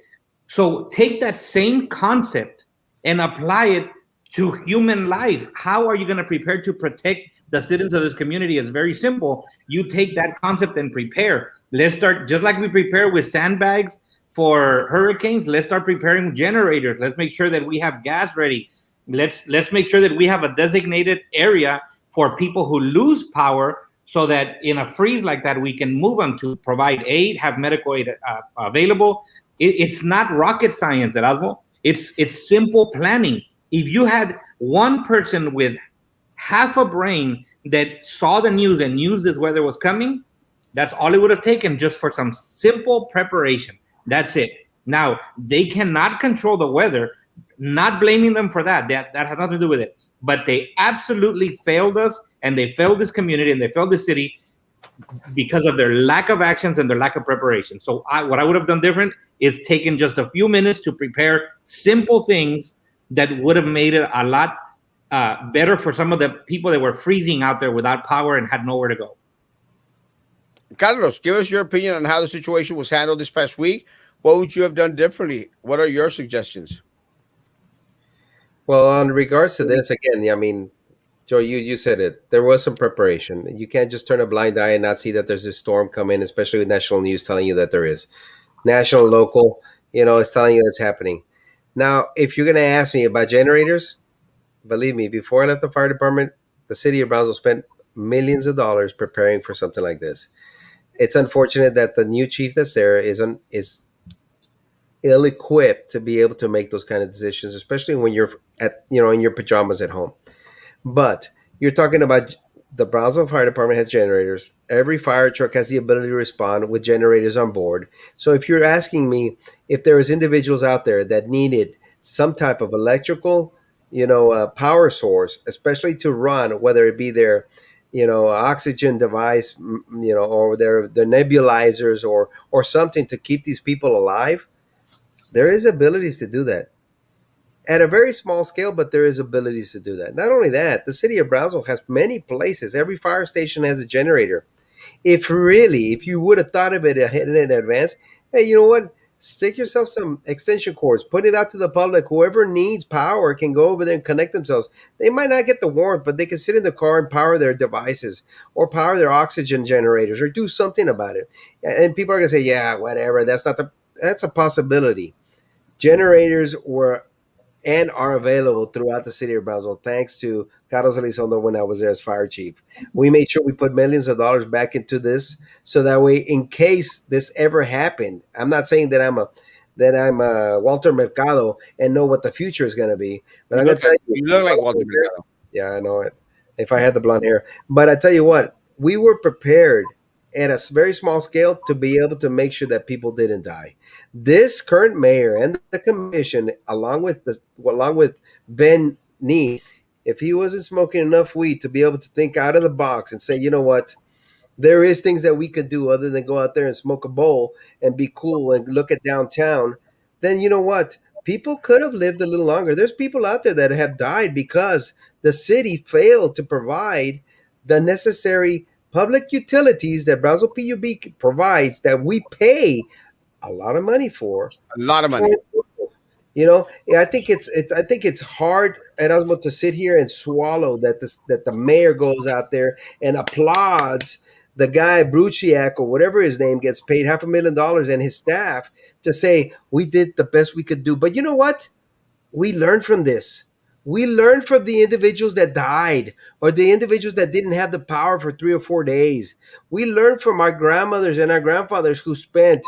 So take that same concept and apply it to human life. How are you going to prepare to protect the citizens of this community? It's very simple. You take that concept and prepare. Let's start, just like we prepare with sandbags for hurricanes, let's start preparing generators. Let's make sure that we have gas ready. Let's make sure that we have a designated area for people who lose power, so that in a freeze like that, we can move them to provide aid, have medical aid available. It's not rocket science, Erasmo. It's simple planning. If you had one person with half a brain that saw the news and knew this weather was coming, that's all it would have taken, just for some simple preparation. That's it. Now, they cannot control the weather, not blaming them for that. That has nothing to do with it. But they absolutely failed us, and they failed this community, and they failed the city because of their lack of actions and their lack of preparation. So what I would have done different is taken just a few minutes to prepare simple things that would have made it a lot better for some of the people that were freezing out there without power and had nowhere to go. Carlos, give us your opinion on how the situation was handled this past week. What would you have done differently? What are your suggestions? Well, on regards to this, again, I mean, Joe, you said it. There was some preparation. You can't just turn a blind eye and not see that there's this storm coming, especially with national news telling you that there is. National, local, it's telling you that's happening. Now, if you're going to ask me about generators, believe me, before I left the fire department, the city of Brownsville spent millions of dollars preparing for something like this. It's unfortunate that the new chief that's there is ill-equipped to be able to make those kind of decisions, especially when you're in your pajamas at home. But you're talking about the Brownsville Fire Department has generators. Every fire truck has the ability to respond with generators on board. So if you're asking me if there is individuals out there that needed some type of electrical, power source, especially to run, whether it be their, oxygen device, or their nebulizers or something to keep these people alive, there is abilities to do that. At a very small scale, but there is abilities to do that. Not only that, the city of Brownsville has many places. Every fire station has a generator. If you would have thought of it ahead in advance, hey, you know what? Stick yourself some extension cords. Put it out to the public. Whoever needs power can go over there and connect themselves. They might not get the warmth, but they can sit in the car and power their devices or power their oxygen generators or do something about it. And people are going to say, yeah, whatever. That's a possibility. Generators were and are available throughout the city of Brownsville, thanks to Carlos Elizondo when I was there as fire chief. We made sure we put millions of dollars back into this, so that way, in case this ever happened, I'm not saying that I'm a Walter Mercado and know what the future is going to be, but I'm going to tell you, you look like Walter Mercado. Yeah, I know it. If I had the blonde hair, but I tell you what, we were prepared at a very small scale to be able to make sure that people didn't die. This current mayor and the commission, along with Ben Nee, if he wasn't smoking enough weed to be able to think out of the box and say, you know what, there is things that we could do other than go out there and smoke a bowl and be cool and look at downtown, then you know what? People could have lived a little longer. There's people out there that have died because the city failed to provide the necessary public utilities that Brownsville PUB provides, that we pay a lot of money for. A lot of money. I think it's hard, Erasmo, to sit here and swallow that the mayor goes out there and applauds the guy Bruciak or whatever his name gets paid $500,000 and his staff to say we did the best we could do. But you know what? We learned from this. We learned from the individuals that died or the individuals that didn't have the power for 3 or 4 days. We learned from our grandmothers and our grandfathers who spent,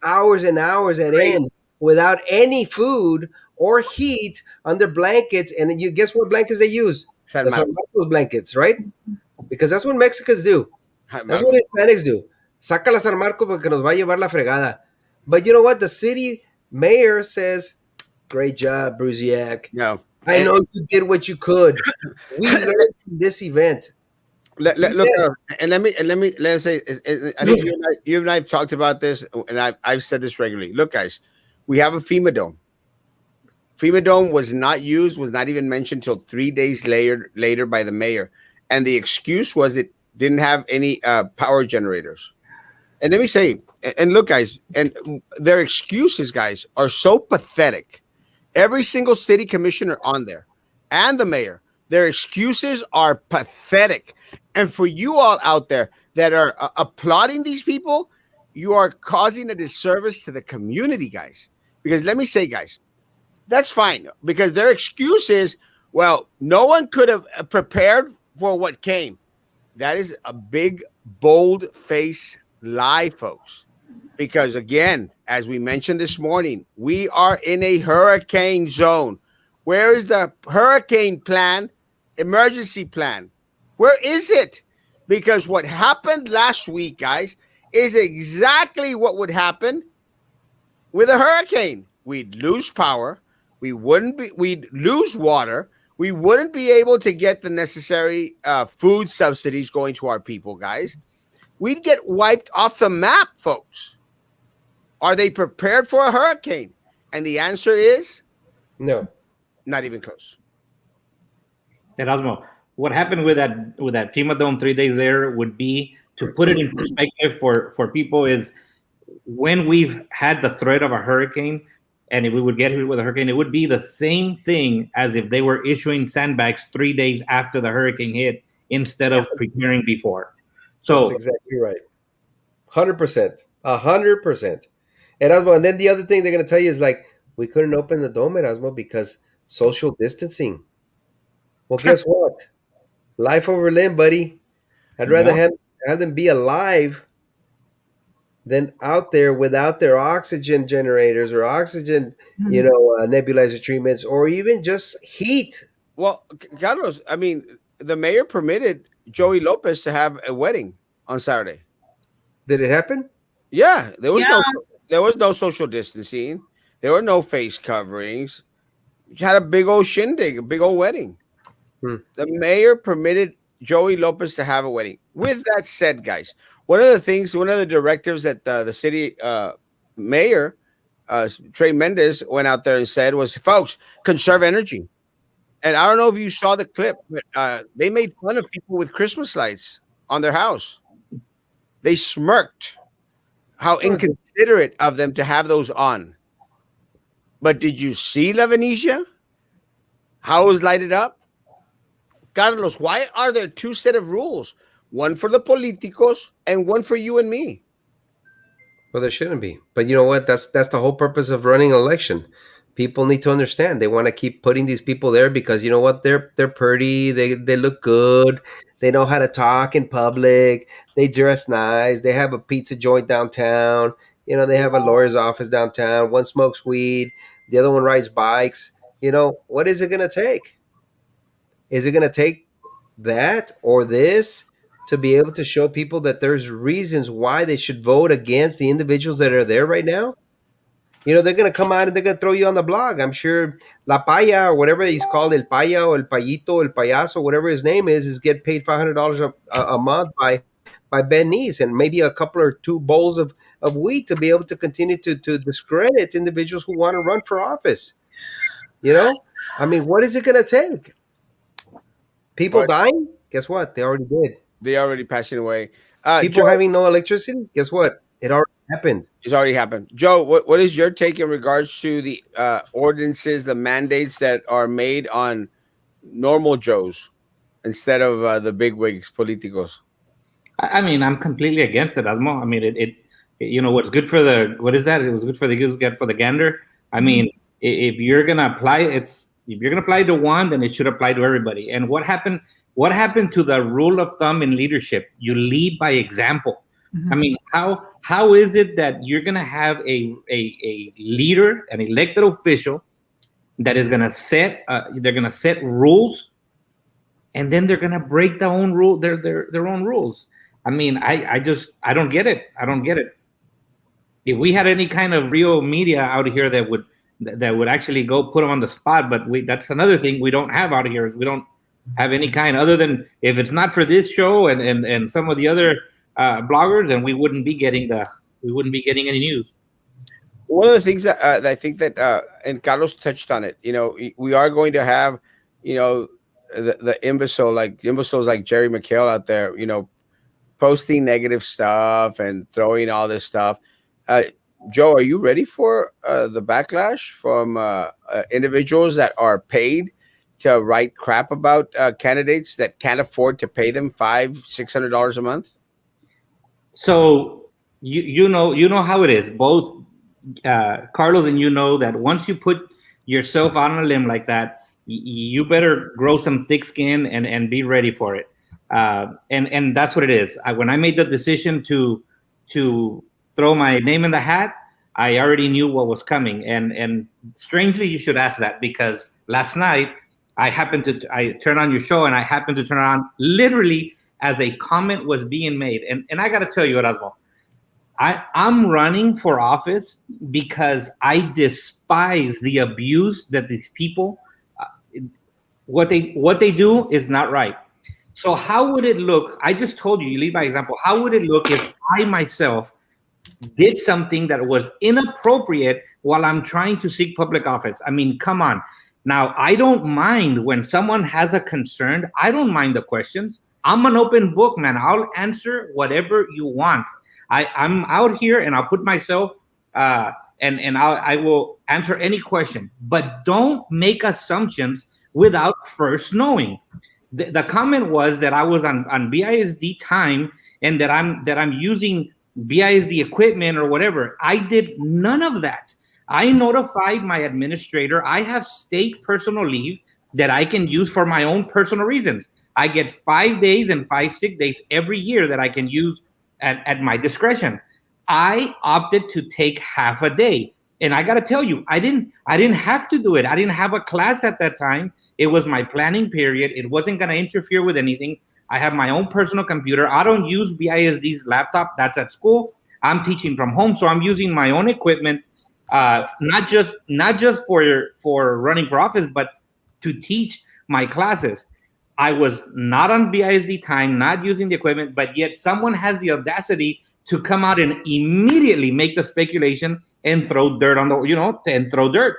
hours and hours at end without any food or heat under blankets. And you guess what blankets they use? The San Marcos blankets, right? Because that's what Mexicans do. That's what Hispanics do. Saca la San Marcos porque nos va a llevar la fregada. But you know what? The city mayor says, great job, Bruciak. No, I know you did what you could. We learned from this event. Look, and let me say, I think you and I have talked about this, and I've said this regularly. Look, guys, we have a FEMA dome. FEMA dome was not used, was not even mentioned until 3 days later by the mayor, and the excuse was it didn't have any power generators. And let me say, and look, guys, and their excuses, guys, are so pathetic. Every single city commissioner on there and the mayor, their excuses are pathetic. And for you all out there that are applauding these people, you are causing a disservice to the community, guys. Because let me say, guys, that's fine. Because their excuse is, well, no one could have prepared for what came. That is a big, bold-faced lie, folks. Because again, as we mentioned this morning, we are in a hurricane zone. Where is the hurricane plan, emergency plan? Where is it? Because what happened last week, guys, is exactly what would happen With a hurricane, we'd lose power. We'd lose water. We wouldn't be able to get the necessary food subsidies going to our people, guys. We'd get wiped off the map, folks. Are they prepared for a hurricane? And the answer is No. not even close. Erasmo, what happened with that FEMA dome 3 days there would be, to put it in perspective for people, is when we've had the threat of a hurricane, and if we would get hit with a hurricane, it would be the same thing as if they were issuing sandbags 3 days after the hurricane hit instead of preparing before. So that's exactly right. 100%. 100%. Erasmo, and then the other thing they're going to tell you is like, we couldn't open the dome, Erasmo, because social distancing. Well, guess what? Life over limb, buddy. I'd rather have them be alive than out there without their oxygen generators or oxygen, nebulizer treatments, or even just heat. Well, Carlos, I mean, the mayor permitted Joey Lopez to have a wedding on Saturday. Did it happen? Yeah, there was no social distancing. There were no face coverings. You had a big old shindig, a big old wedding. The mayor permitted Joey Lopez to have a wedding. With that said, guys, one of the directives that the city mayor, Trey Mendez, went out there and said was, folks, conserve energy. And I don't know if you saw the clip, but they made fun of people with Christmas lights on their house. They smirked. How inconsiderate of them to have those on. But did you see La Venetia? How it was lighted up? Carlos, why are there two set of rules? One for the politicos and one for you and me. Well, there shouldn't be. But you know what? That's the whole purpose of running an election. People need to understand. They want to keep putting these people there because you know what? They're pretty. They look good. They know how to talk in public. They dress nice. They have a pizza joint downtown. You know, they have a lawyer's office downtown. One smokes weed. The other one rides bikes. You know, what is it going to take? Is it going to take that or this to be able to show people that there's reasons why they should vote against the individuals that are there right now? You know, they're going to come out and they're going to throw you on the blog. I'm sure La Paya or whatever he's called, El Paya or El Payito, El Payaso, whatever his name is get paid $500 a month by Ben Neese and maybe a couple or two bowls of wheat to be able to continue to discredit individuals who want to run for office. You know? I mean, what is it going to take? People dying? Guess what? They already did. They already passing away. People having no electricity? Guess what? It already happened. It's already happened. Joe, what is your take in regards to the ordinances, the mandates that are made on normal Joes instead of the bigwigs, politicos? I mean, I'm completely against it, Asmo. I mean, it what's good for the, what is that? It was good for the goose, good for the gander. I mean, if you're gonna apply to one, then it should apply to everybody. And what happened to the rule of thumb in leadership? You lead by example. I mean, how is it that you're gonna have a leader, an elected official, that is gonna set they're gonna set rules, and then they're gonna break their own rules? I mean, I don't get it. I don't get it. If we had any kind of real media out here that would actually go put them on the spot, but that's another thing we don't have out here, is we don't have any kind, other than if it's not for this show and some of the other bloggers, and we wouldn't be getting any news. One of the things that I think that and Carlos touched on it, you know, we are going to have, you know, the imbeciles like Jerry McHale out there, you know, posting negative stuff and throwing all this stuff. Joe, are you ready for the backlash from individuals that are paid to write crap about candidates that can't afford to pay them $500-600 a month? So you know how it is. Both Carlos and you know that once you put yourself on a limb like that, you better grow some thick skin and be ready for it. And that's what it is. When I made the decision to throw my name in the hat, I already knew what was coming. And strangely, you should ask that, because last night I turned on your show, and I happened to turn on literally as a comment was being made. And I got to tell you, Erasmo, I'm running for office because I despise the abuse that these people, what they do is not right. So how would it look? I just told you, you lead by example. How would it look if I myself did something that was inappropriate while I'm trying to seek public office? I mean, come on. Now, I don't mind when someone has a concern. I don't mind the questions. I'm an open book, man. I'll answer whatever you want. I'm out here and I'll put myself and I will answer any question. But don't make assumptions without first knowing. The comment was that I was on BISD time and that I'm using BISD equipment or whatever. I did none of that. I notified my administrator. I have state personal leave that I can use for my own personal reasons. I get 5 days and 5 sick days every year that I can use at my discretion. I opted to take half a day. And I got to tell you, I didn't have to do it. I didn't have a class at that time. It was my planning period. It wasn't going to interfere with anything. I have my own personal computer. I don't use BISD's laptop. That's at school. I'm teaching from home, so I'm using my own equipment, not just for running for office, but to teach my classes. I was not on BISD time, not using the equipment, but yet someone has the audacity to come out and immediately make the speculation and throw dirt on and throw dirt.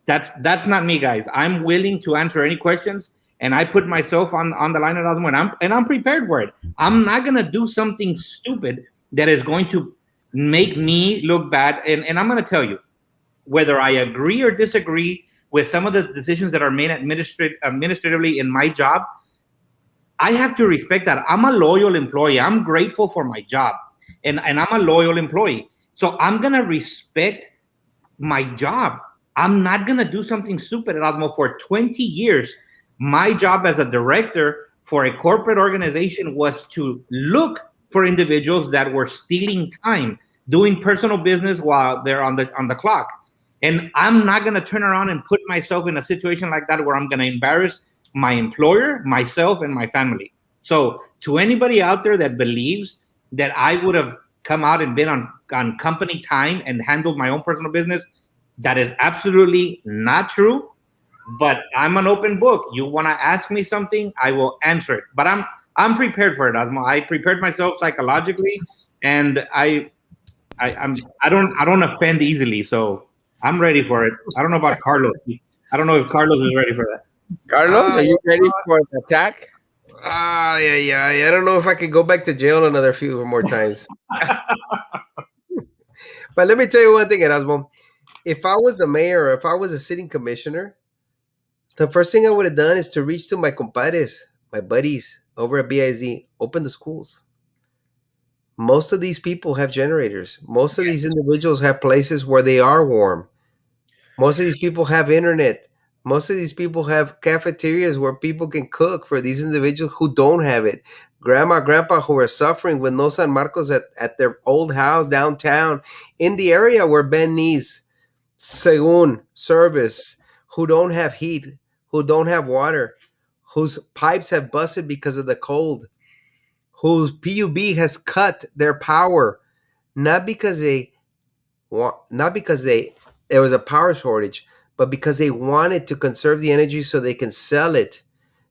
That's not me, guys. I'm willing to answer any questions, and I put myself on the line at other one. I'm prepared for it. I'm not gonna do something stupid that is going to make me look bad. And I'm gonna tell you, whether I agree or disagree with some of the decisions that are made administratively in my job, I have to respect that. I'm a loyal employee. I'm grateful for my job, and I'm a loyal employee. So I'm gonna respect my job. I'm not gonna do something stupid at Osmo. For 20 years, my job as a director for a corporate organization was to look for individuals that were stealing time, doing personal business while they're on the clock. And I'm not gonna turn around and put myself in a situation like that where I'm gonna embarrass my employer, myself, and my family. So to anybody out there that believes that I would have come out and been on company time and handled my own personal business, that is absolutely not true. But I'm an open book. You want to ask me something, I will answer it. But I'm prepared for it, Asmo. I prepared myself psychologically, and I don't offend easily, so I'm ready for it. I don't know about Carlos. I don't know if Carlos is ready for that. Carlos, are you ready for the attack? Yeah. I don't know if I could go back to jail another few more times. But let me tell you one thing, Erasmo. If I was the mayor or if I was a sitting commissioner, the first thing I would have done is to reach to my compadres, my buddies over at BISD, open the schools. Most of these people have generators. Most of these individuals have places where they are warm. Most of these people have internet. Most of these people have cafeterias where people can cook for these individuals who don't have it. Grandpa who are suffering with no San Marcos at their old house downtown in the area where Ben needs Segun service, who don't have heat, who don't have water, whose pipes have busted because of the cold, whose PUB has cut their power, not because there was a power shortage, but because they wanted to conserve the energy so they can sell it,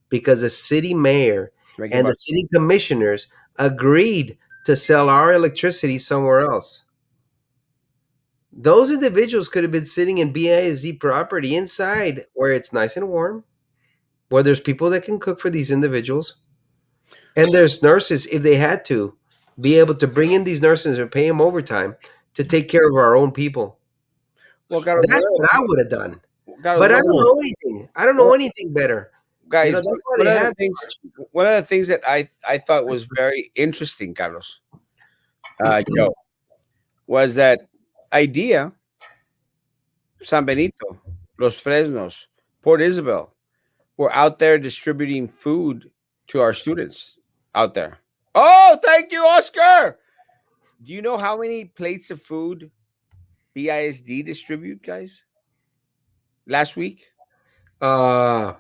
because the city mayor and the city commissioners agreed to sell our electricity somewhere else. Those individuals could have been sitting in BISD property inside where it's nice and warm, where there's people that can cook for these individuals, and there's nurses, if they had to, be able to bring in these nurses and pay them overtime to take care of our own people. Well, Carlos, that's what I would have done. Carlos, but I don't know anything. I don't know anything better. Guys, one of the things that I thought was very interesting, Carlos, Joe, was that idea, San Benito, Los Fresnos, Port Isabel, were out there distributing food to our students out there. Oh, thank you, Oscar. Do you know how many plates of food BISD distribute, guys? Last week? Zilch?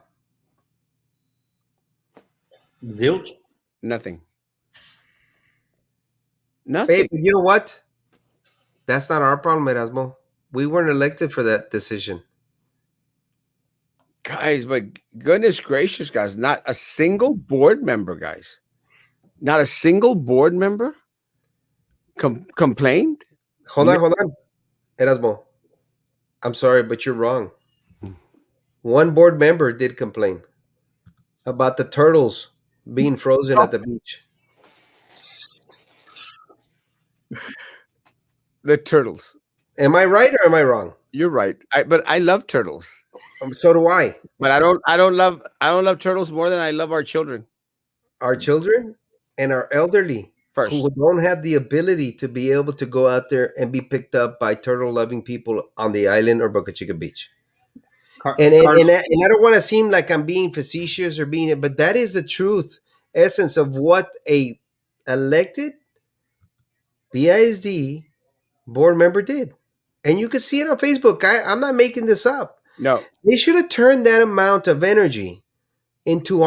Nothing. Nothing. but you know what? That's not our problem, Erasmo. We weren't elected for that decision. Guys, but goodness gracious, guys, not a single board member, guys. Not a single board member complained. Hold on, Erasmo. I'm sorry, but you're wrong. One board member did complain about the turtles being frozen at the beach. The turtles. Am I right or am I wrong? You're right. But I love turtles. So do I. But I don't love turtles more than I love our children. Our children and our elderly First. who don't have the ability to be able to go out there and be picked up by turtle loving people on the island or Boca Chica Beach. And I don't want to seem like I'm being facetious or being, but that is the truth essence of what a elected BISD board member did. And you can see it on Facebook. I'm not making this up. No. They should have turned that amount of energy into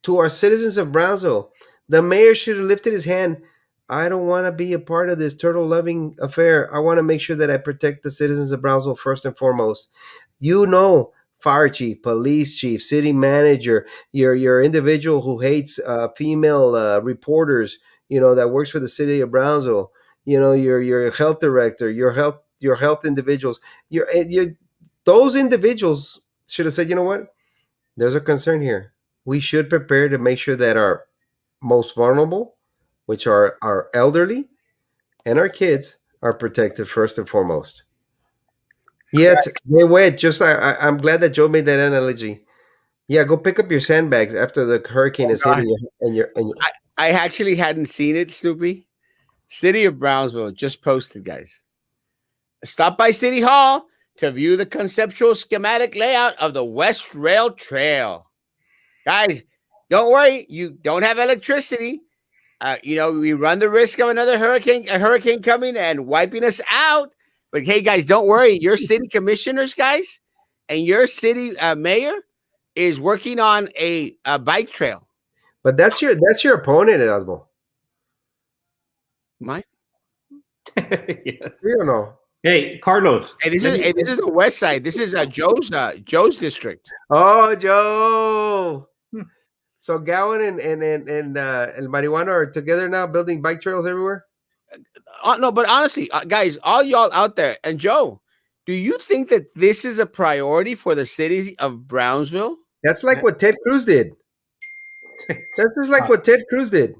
to our citizens of Brownsville. The mayor should have lifted his hand. I don't want to be a part of this turtle loving affair. I want to make sure that I protect the citizens of Brownsville first and foremost. You know, fire chief, police chief, city manager, your individual who hates female reporters, that works for the city of Brownsville. Your health director, your health individuals. Those individuals should have said, you know what? There's a concern here. We should prepare to make sure that our most vulnerable, which are our elderly and our kids, are protected first and foremost. Yet they went. I'm glad that Joe made that analogy. Yeah, go pick up your sandbags after the hurricane is hitting you. I actually hadn't seen it, Snoopy. City of Brownsville just posted, guys. Stop by City Hall to view the conceptual schematic layout of the West Rail Trail. Guys, don't worry. You don't have electricity. We run the risk of a hurricane coming and wiping us out. But hey, guys, don't worry. Your city commissioners, guys, and your city mayor is working on a bike trail. But that's your opponent, Erasmo. Mine? Yes. We don't know. Hey, Carlos. Hey, this is the west side. This is Joe's district. Oh, Joe. So Gowan and El Marijuana are together now building bike trails everywhere? No, but honestly, guys, all y'all out there, and Joe, do you think that this is a priority for the city of Brownsville? That's like what Ted Cruz did. That's just like what Ted Cruz did.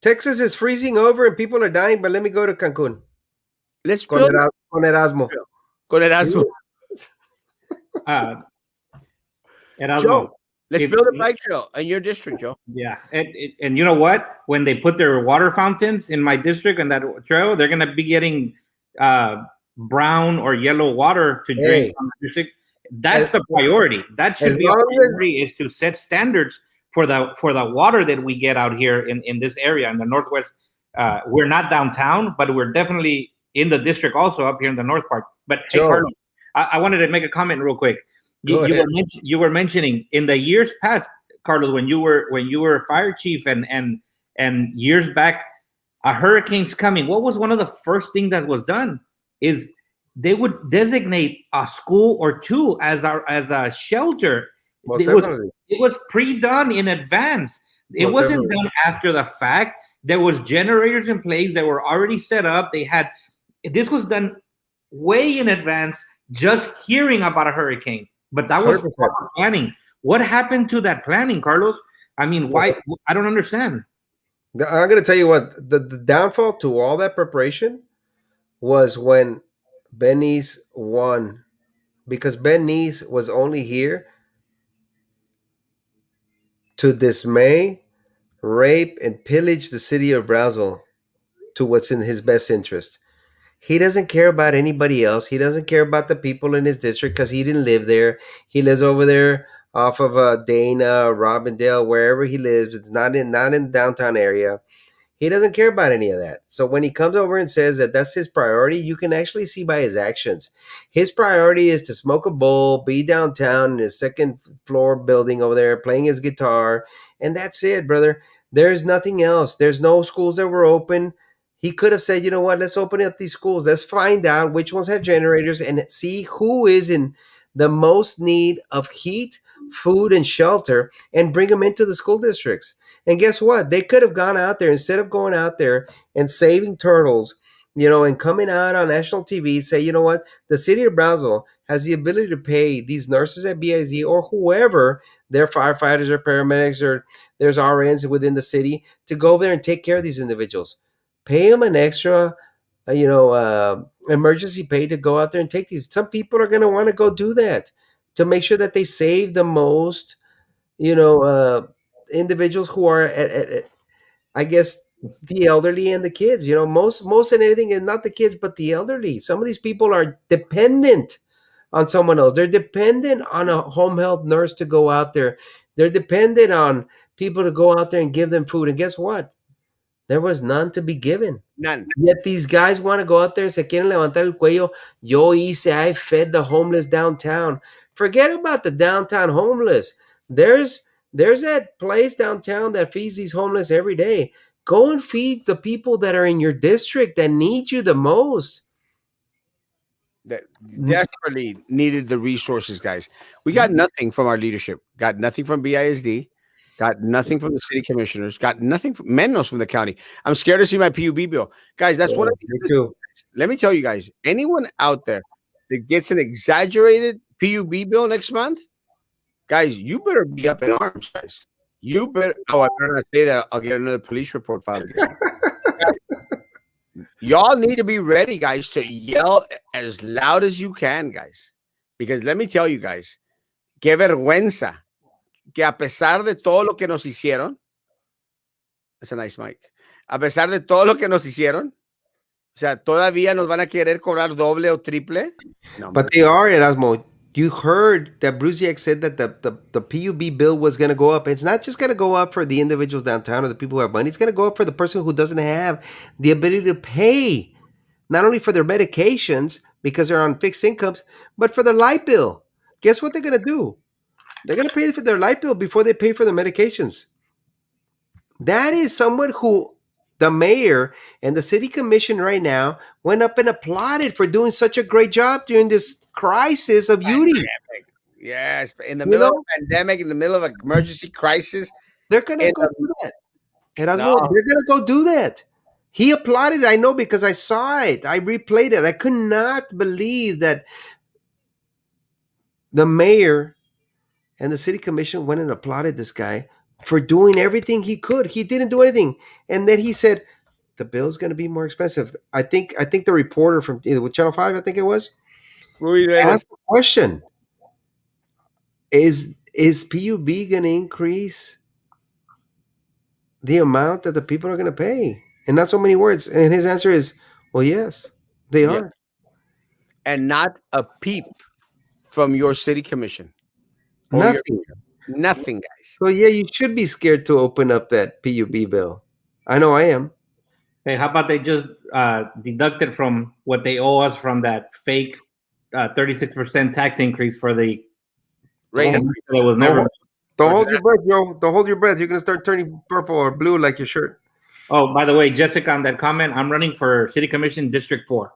Texas is freezing over and people are dying, but let me go to Cancun. Let's con Erasmo. Con Erasmo. Erasmo. Joe, let's build a bike trail in your district, Joe. Yeah, and you know what? When they put their water fountains in my district and that trail, they're gonna be getting brown or yellow water to drink from the district. That's the priority. That should be our priority, is to set standards for the water that we get out here in this area in the Northwest. We're not downtown, but we're definitely in the district also up here in the north part. But hey, Carlos, I wanted to make a comment real quick. You were mentioning in the years past, Carlos, when you were fire chief and years back, a hurricane's coming. What was one of the first things that was done is they would designate a school or two as a shelter. It was pre-done in advance. It wasn't done after the fact. There was generators in place that were already set up. This was done way in advance, just hearing about a hurricane. But that was proper planning. What happened to that planning, Carlos? I mean, why? I don't understand. I'm going to tell you what, the downfall to all that preparation was when Ben Neese won, because Ben Neese was only here to dismay, rape, and pillage the city of Brownsville to what's in his best interest. He doesn't care about anybody else. He doesn't care about the people in his district because he didn't live there. He lives over there off of Dana, Robindale, wherever he lives. It's not in the downtown area. He doesn't care about any of that. So when he comes over and says that that's his priority, you can actually see by his actions. His priority is to smoke a bowl, be downtown in his second floor building over there, playing his guitar, and that's it, brother. There's nothing else. There's no schools that were open. He could have said, you know what, let's open up these schools. Let's find out which ones have generators and see who is in the most need of heat, food, and shelter and bring them into the school districts. And guess what? They could have gone out there instead of going out there and saving turtles, and coming out on national TV, say, you know what? The city of Brownsville has the ability to pay these nurses at BIZ or whoever, their firefighters or paramedics or there's RNs within the city to go over there and take care of these individuals. Pay them an extra, emergency pay to go out there and take these. Some people are going to want to go do that to make sure that they save the most, individuals who are I guess the elderly and the kids. Most than anything is not the kids, but the elderly. Some of these people are dependent on someone else. They're dependent on a home health nurse to go out there. They're dependent on people to go out there and give them food. And guess what? There was none to be given. None. Yet these guys want to go out there and se quieren levantar el cuello. I fed the homeless downtown. Forget about the downtown homeless. There's that place downtown that feeds these homeless every day. Go and feed the people that are in your district that need you the most. That desperately needed the resources, guys. We got nothing from our leadership. Got nothing from BISD. Got nothing from the city commissioners. Got nothing from menos from the county. I'm scared to see my PUB bill, guys. That's what me too. Let me tell you guys. Anyone out there that gets an exaggerated PUB bill next month, guys, you better be up in arms, guys. You better. Oh, I better not say that. I'll get another police report filed again. Y'all need to be ready, guys, to yell as loud as you can, guys. Because let me tell you, guys, qué vergüenza que a pesar de todo lo que nos hicieron, it's a nice mic, a pesar de todo lo que nos hicieron, o sea, todavía nos van a querer cobrar doble o triple. No, but they are, Erasmo. You heard that Brusiak said that the PUB bill was going to go up. It's not just going to go up for the individuals downtown or the people who have money. It's going to go up for the person who doesn't have the ability to pay, not only for their medications because they're on fixed incomes, but for their light bill. Guess what they're going to do? They're going to pay for their light bill before they pay for the medications. That is someone who the mayor and the city commission right now went up and applauded for doing such a great job during this crisis of beauty. Yes, in the middle of a pandemic, in the middle of an emergency crisis, they're going to go do that. They're going to go do that. He applauded, I know, because I saw it. I replayed it. I could not believe that the mayor and the city commission went and applauded this guy for doing everything he could. He didn't do anything. And then he said, the bill's going to be more expensive. I think the reporter from with Channel 5, I think it was, asked the question, is PUB going to increase the amount that the people are going to pay? And not so many words. And his answer is, well, yes, they are. And not a peep from your city commission. Nothing, guys. So yeah, you should be scared to open up that PUB bill. I know I am. Hey, how about they just deduct it from what they owe us from that fake 36% tax increase for the rate that was never. Don't hold your breath, Joe. Don't hold your breath. You're gonna start turning purple or blue like your shirt. Oh, by the way, Jessica, on that comment, I'm running for City Commission District 4.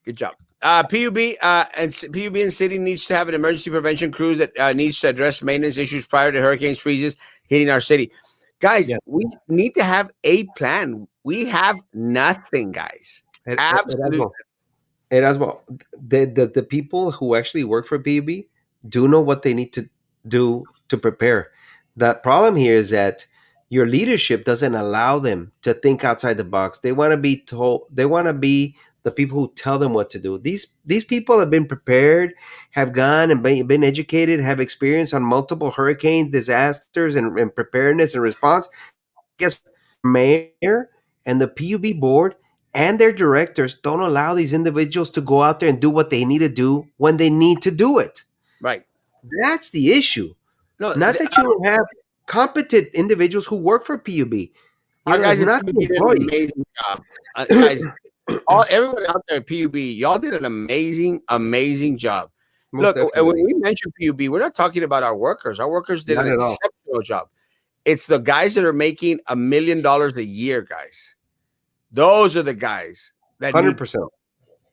Good job. PUB and city needs to have an emergency prevention crews that needs to address maintenance issues prior to hurricanes freezes hitting our city. Guys, we need to have a plan. We have nothing, guys. Absolutely. Erasmo, the people who actually work for PUB do know what they need to do to prepare. The problem here is that your leadership doesn't allow them to think outside the box. They want to be told. They want to be the people who tell them what to do. These people have been prepared, have gone and been educated, have experience on multiple hurricane disasters and preparedness and response. Guess mayor and the PUB board and their directors don't allow these individuals to go out there and do what they need to do when they need to do it. Right. That's the issue. No, not that you don't have competent individuals who work for PUB. Our guys did an amazing job. Guys, everyone out there at PUB, y'all did an amazing job. Most Look, definitely. When we mention PUB, we're not talking about our workers. Our workers did an exceptional job. It's the guys that are making $1 million a year, guys. Those are the guys that need 100%.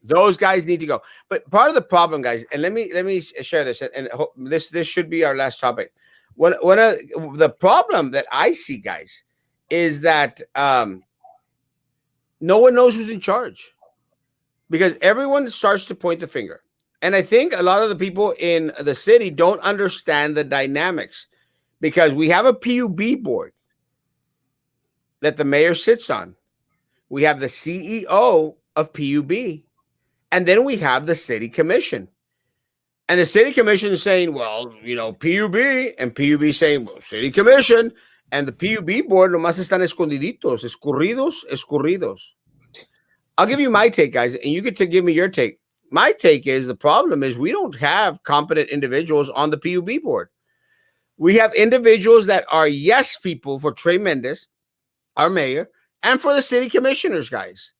those guys need to go. But part of the problem, guys, and let me share this, and this should be our last topic. One of the problem that I see, guys, is that no one knows who's in charge because everyone starts to point the finger. And I think a lot of the people in the city don't understand the dynamics because we have a PUB board that the mayor sits on. We have the CEO of PUB. And then we have the city commission. And the city commission is saying, well, PUB, and PUB saying, well, city commission. And the PUB board nomás están escondiditos, escurridos. I'll give you my take, guys, and you get to give me your take. My take is the problem is we don't have competent individuals on the PUB board. We have individuals that are yes people for Trey Mendez, our mayor, and for the city commissioners, guys.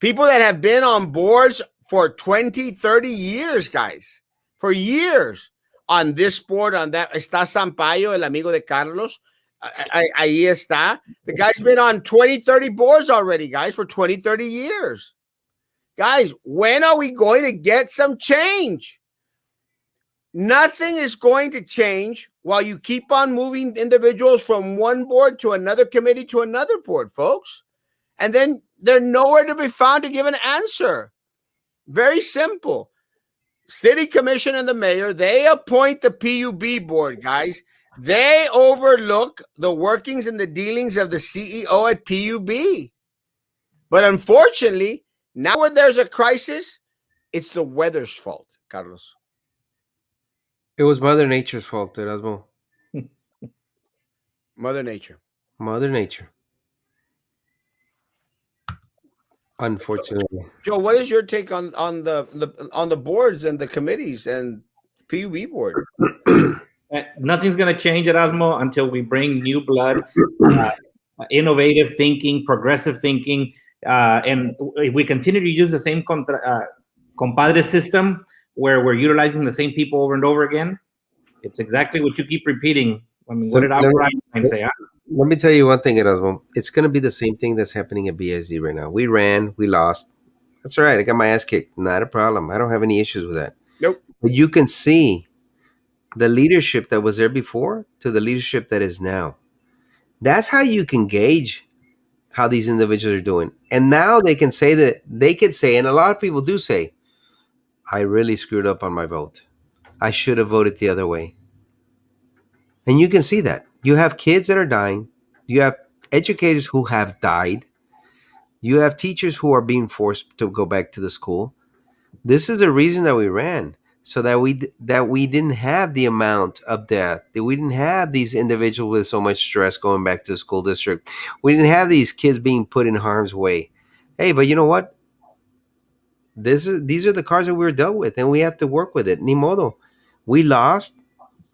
People that have been on boards for 20, 30 years, guys. For years. On this board, on that. Está Sampaio, el amigo de Carlos. Ahí está. The guy's been on 20, 30 boards already, guys, for 20, 30 years. Guys, when are we going to get some change? Nothing is going to change while you keep on moving individuals from one board to another committee to another board, folks. And then they're nowhere to be found to give an answer. Very simple. City commission and the mayor, they appoint the PUB board, guys. They overlook the workings and the dealings of the CEO at PUB. But unfortunately, now when there's a crisis, it's the weather's fault, Carlos. It was Mother Nature's fault, Erasmo. Mother Nature. Mother Nature. Unfortunately. Joe, what is your take on the boards and the committees and PUB board? Nothing's going to change, Erasmo, until we bring new blood, innovative thinking, progressive thinking, and if we continue to use the same compadre system where we're utilizing the same people over and over again, it's exactly what you keep repeating. I mean, what did Albert Einstein say? Let me tell you one thing, Erasmo. It's going to be the same thing that's happening at BSD right now. We ran, we lost. That's all right. I got my ass kicked. Not a problem. I don't have any issues with that. Nope. But you can see the leadership that was there before to the leadership that is now. That's how you can gauge how these individuals are doing. And now they can say, and a lot of people do say, I really screwed up on my vote. I should have voted the other way. And you can see that. You have kids that are dying. You have educators who have died. You have teachers who are being forced to go back to the school. This is the reason that we ran, so that we didn't have the amount of death, that we didn't have these individuals with so much stress going back to the school district. We didn't have these kids being put in harm's way. Hey, but you know what? These are the cards that we were dealt with, and we have to work with it. Ni modo. We lost.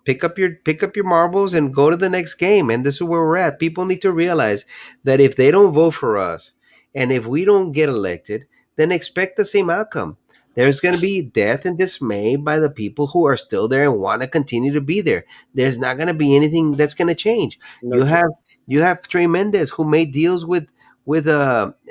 Pick up your marbles and go to the next game. And this is where we're at. People need to realize that if they don't vote for us and if we don't get elected, then expect the same outcome. There's going to be death and dismay by the people who are still there and want to continue to be there. There's not going to be anything that's going to change. No, you have Trey Mendez, who made deals with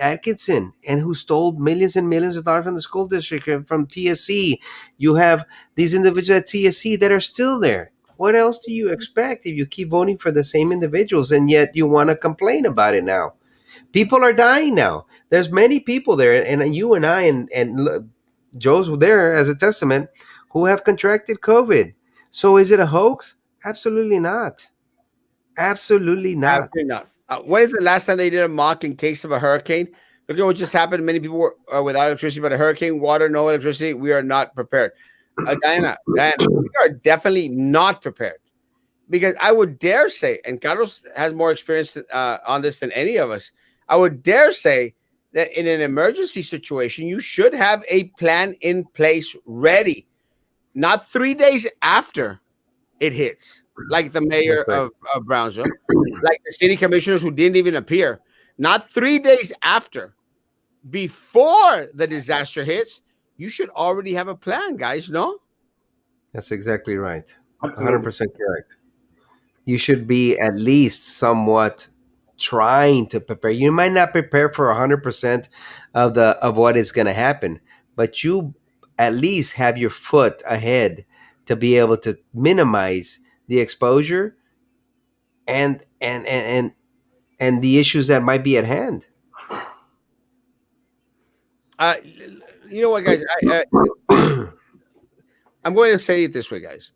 Atkinson and who stole millions and millions of dollars from the school district and from TSC. You have these individuals at TSC that are still there. What else do you expect if you keep voting for the same individuals and yet you want to complain about it now? People are dying now. There's many people there, and you and I and Joe's there as a testament, who have contracted COVID. So is it a hoax? Absolutely not. Absolutely not. Absolutely not. When is the last time they did a mock in case of a hurricane? Look at what just happened. Many people were without electricity, but a hurricane, water, no electricity. We are not prepared. Diana, we are definitely not prepared, because I would dare say, and Carlos has more experience on this than any of us, I would dare say that in an emergency situation, you should have a plan in place ready, not 3 days after it hits, like the mayor of Brownsville, like the city commissioners who didn't even appear, not 3 days after, before the disaster hits. You should already have a plan, guys, no? That's exactly right. 100% correct. you should be at least somewhat trying to prepare. You might not prepare for 100% of what is going to happen, but you at least have your foot ahead to be able to minimize the exposure and the issues that might be at hand. You know what, guys? I'm going to say it this way, guys.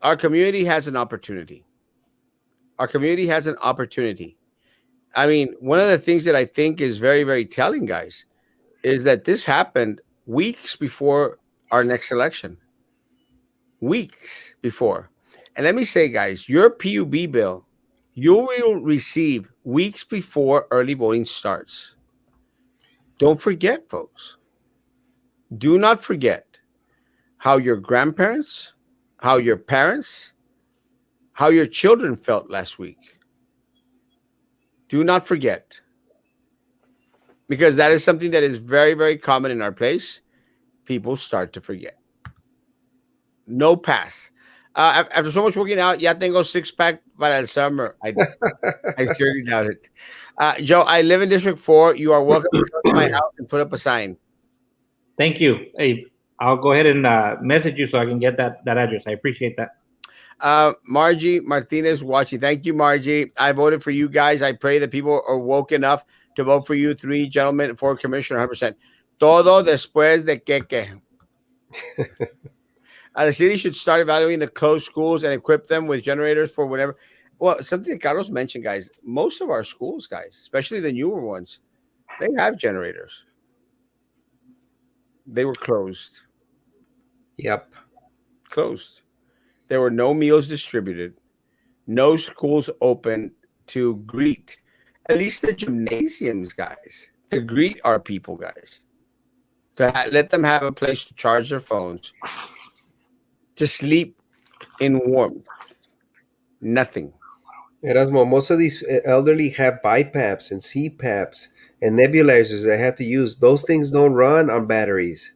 Our community has an opportunity. Our community has an opportunity. I mean, one of the things that I think is very, very telling, guys, is that this happened weeks before our next election. Weeks before. And let me say, guys, your PUB bill, you will receive weeks before early voting starts. Don't forget, folks. Do not forget how your grandparents, how your parents, how your children felt last week. Do not forget. Because that is something that is very, very common in our place. People start to forget. No pass. After so much working out, ya tengo six pack para el summer. I seriously doubt it. Joe, I live in District 4. You are welcome to come to my house and put up a sign. Thank you. Hey, I'll go ahead and message you so I can get that address. I appreciate that. Margie Martinez watching. Thank you, Margie. I voted for you guys. I pray that people are woke enough to vote for you 3 gentlemen for commissioner 100%. Todo después de que. The city should start evaluating the closed schools and equip them with generators for whatever. Well, something that Carlos mentioned, guys. Most of our schools, guys, especially the newer ones, they have generators. They were closed. Yep. Closed. There were no meals distributed. No schools open to greet. At least the gymnasiums, guys. To greet our people, guys. Let them have a place to charge their phones. To sleep in warmth. Nothing. Erasmo, most of these elderly have BiPAPs and CPAPs and nebulizers they have to use. Those things don't run on batteries.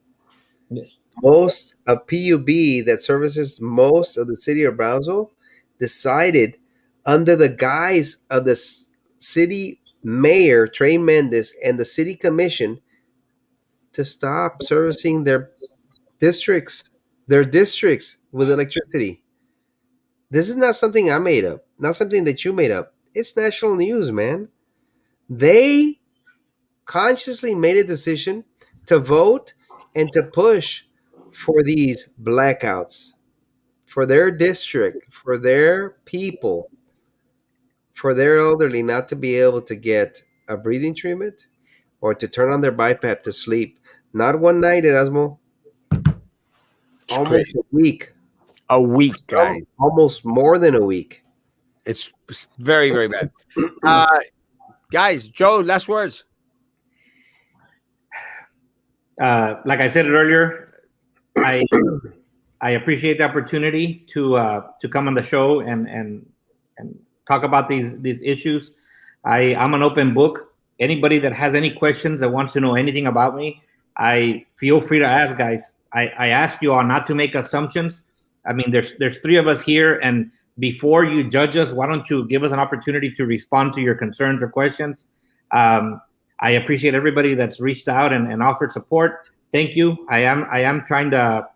Yes. Most of PUB that services most of the city of Brownsville decided under the guise of the city mayor, Trey Mendez, and the city commission to stop servicing their districts with electricity. This is not something I made up, not something that you made up. It's national news, man. They consciously made a decision to vote and to push for these blackouts for their district, for their people, for their elderly not to be able to get a breathing treatment or to turn on their BiPAP to sleep. Not one night, Erasmo. Almost a week. A week, guys. Almost more than a week. It's very, very bad. Guys, Joe, last words. Like I said earlier, I appreciate the opportunity to come on the show and talk about these issues. I'm an open book. Anybody that has any questions that wants to know anything about me, I feel free to ask, guys. I ask you all not to make assumptions. I mean, there's 3 of us here, and before you judge us, why don't you give us an opportunity to respond to your concerns or questions? I appreciate everybody that's reached out and offered support. Thank you. I am trying to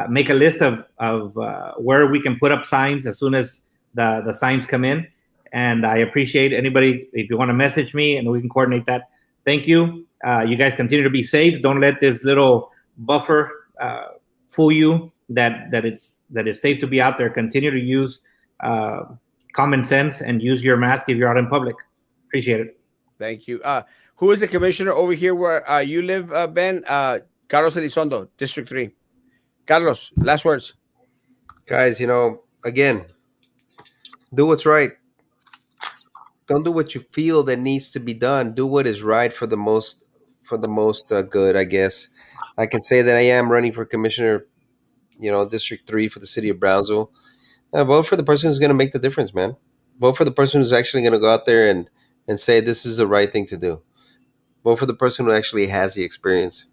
make a list of where we can put up signs as soon as the signs come in. And I appreciate anybody, if you want to message me and we can coordinate that. Thank you. You guys continue to be safe. Don't let this little buffer fool you that it's safe to be out there. Continue to use common sense and use your mask if you're out in public. Appreciate it. Thank you. Who is the commissioner over here where you live, Ben? Carlos Elizondo, District 3. Carlos, last words. Guys, again, do what's right. Don't do what you feel that needs to be done. Do what is right for the most good, I guess. I can say that I am running for commissioner, District 3 for the city of Brownsville. Vote for the person who's going to make the difference, man. Vote for the person who's actually going to go out there and say this is the right thing to do. Vote for the person who actually has the experience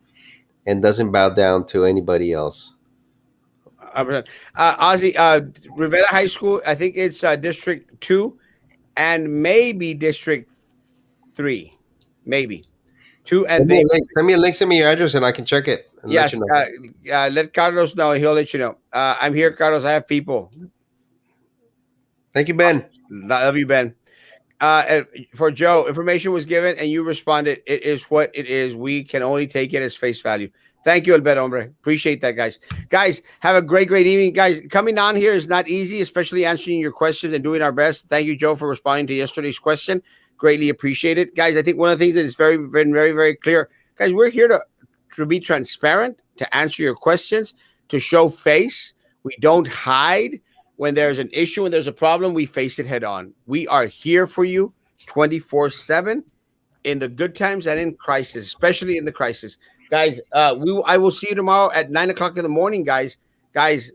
and doesn't bow down to anybody else. Ozzy, Rivera High School, I think it's District 2 and maybe District 3. Maybe. 2 and they. Send me a link, send me your address, and I can check it and let Yes. you know. Let Carlos know. He'll let you know. I'm here, Carlos. I have people. Thank you, Ben. Love you, Ben. For Joe, information was given and you responded. It is what it is. We can only take it as face value. Thank you, Alberto, hombre. Appreciate that, guys. Guys, have a great evening. Guys, coming on here is not easy, especially answering your questions and doing our best. Thank you, Joe, for responding to yesterday's question. Greatly appreciate it. Guys, I think one of the things that is very clear, guys, we're here to be transparent, to answer your questions, to show face. We don't hide. When there's an issue, when there's a problem, we face it head on. We are here for you 24/7 in the good times and in crisis, especially in the crisis. Guys, I will see you tomorrow at 9:00 in the morning, guys. Guys,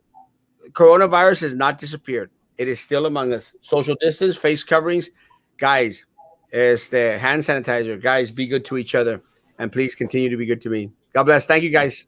coronavirus has not disappeared. It is still among us. Social distance, face coverings. Guys, it's the hand sanitizer. Guys, be good to each other. And please continue to be good to me. God bless. Thank you, guys.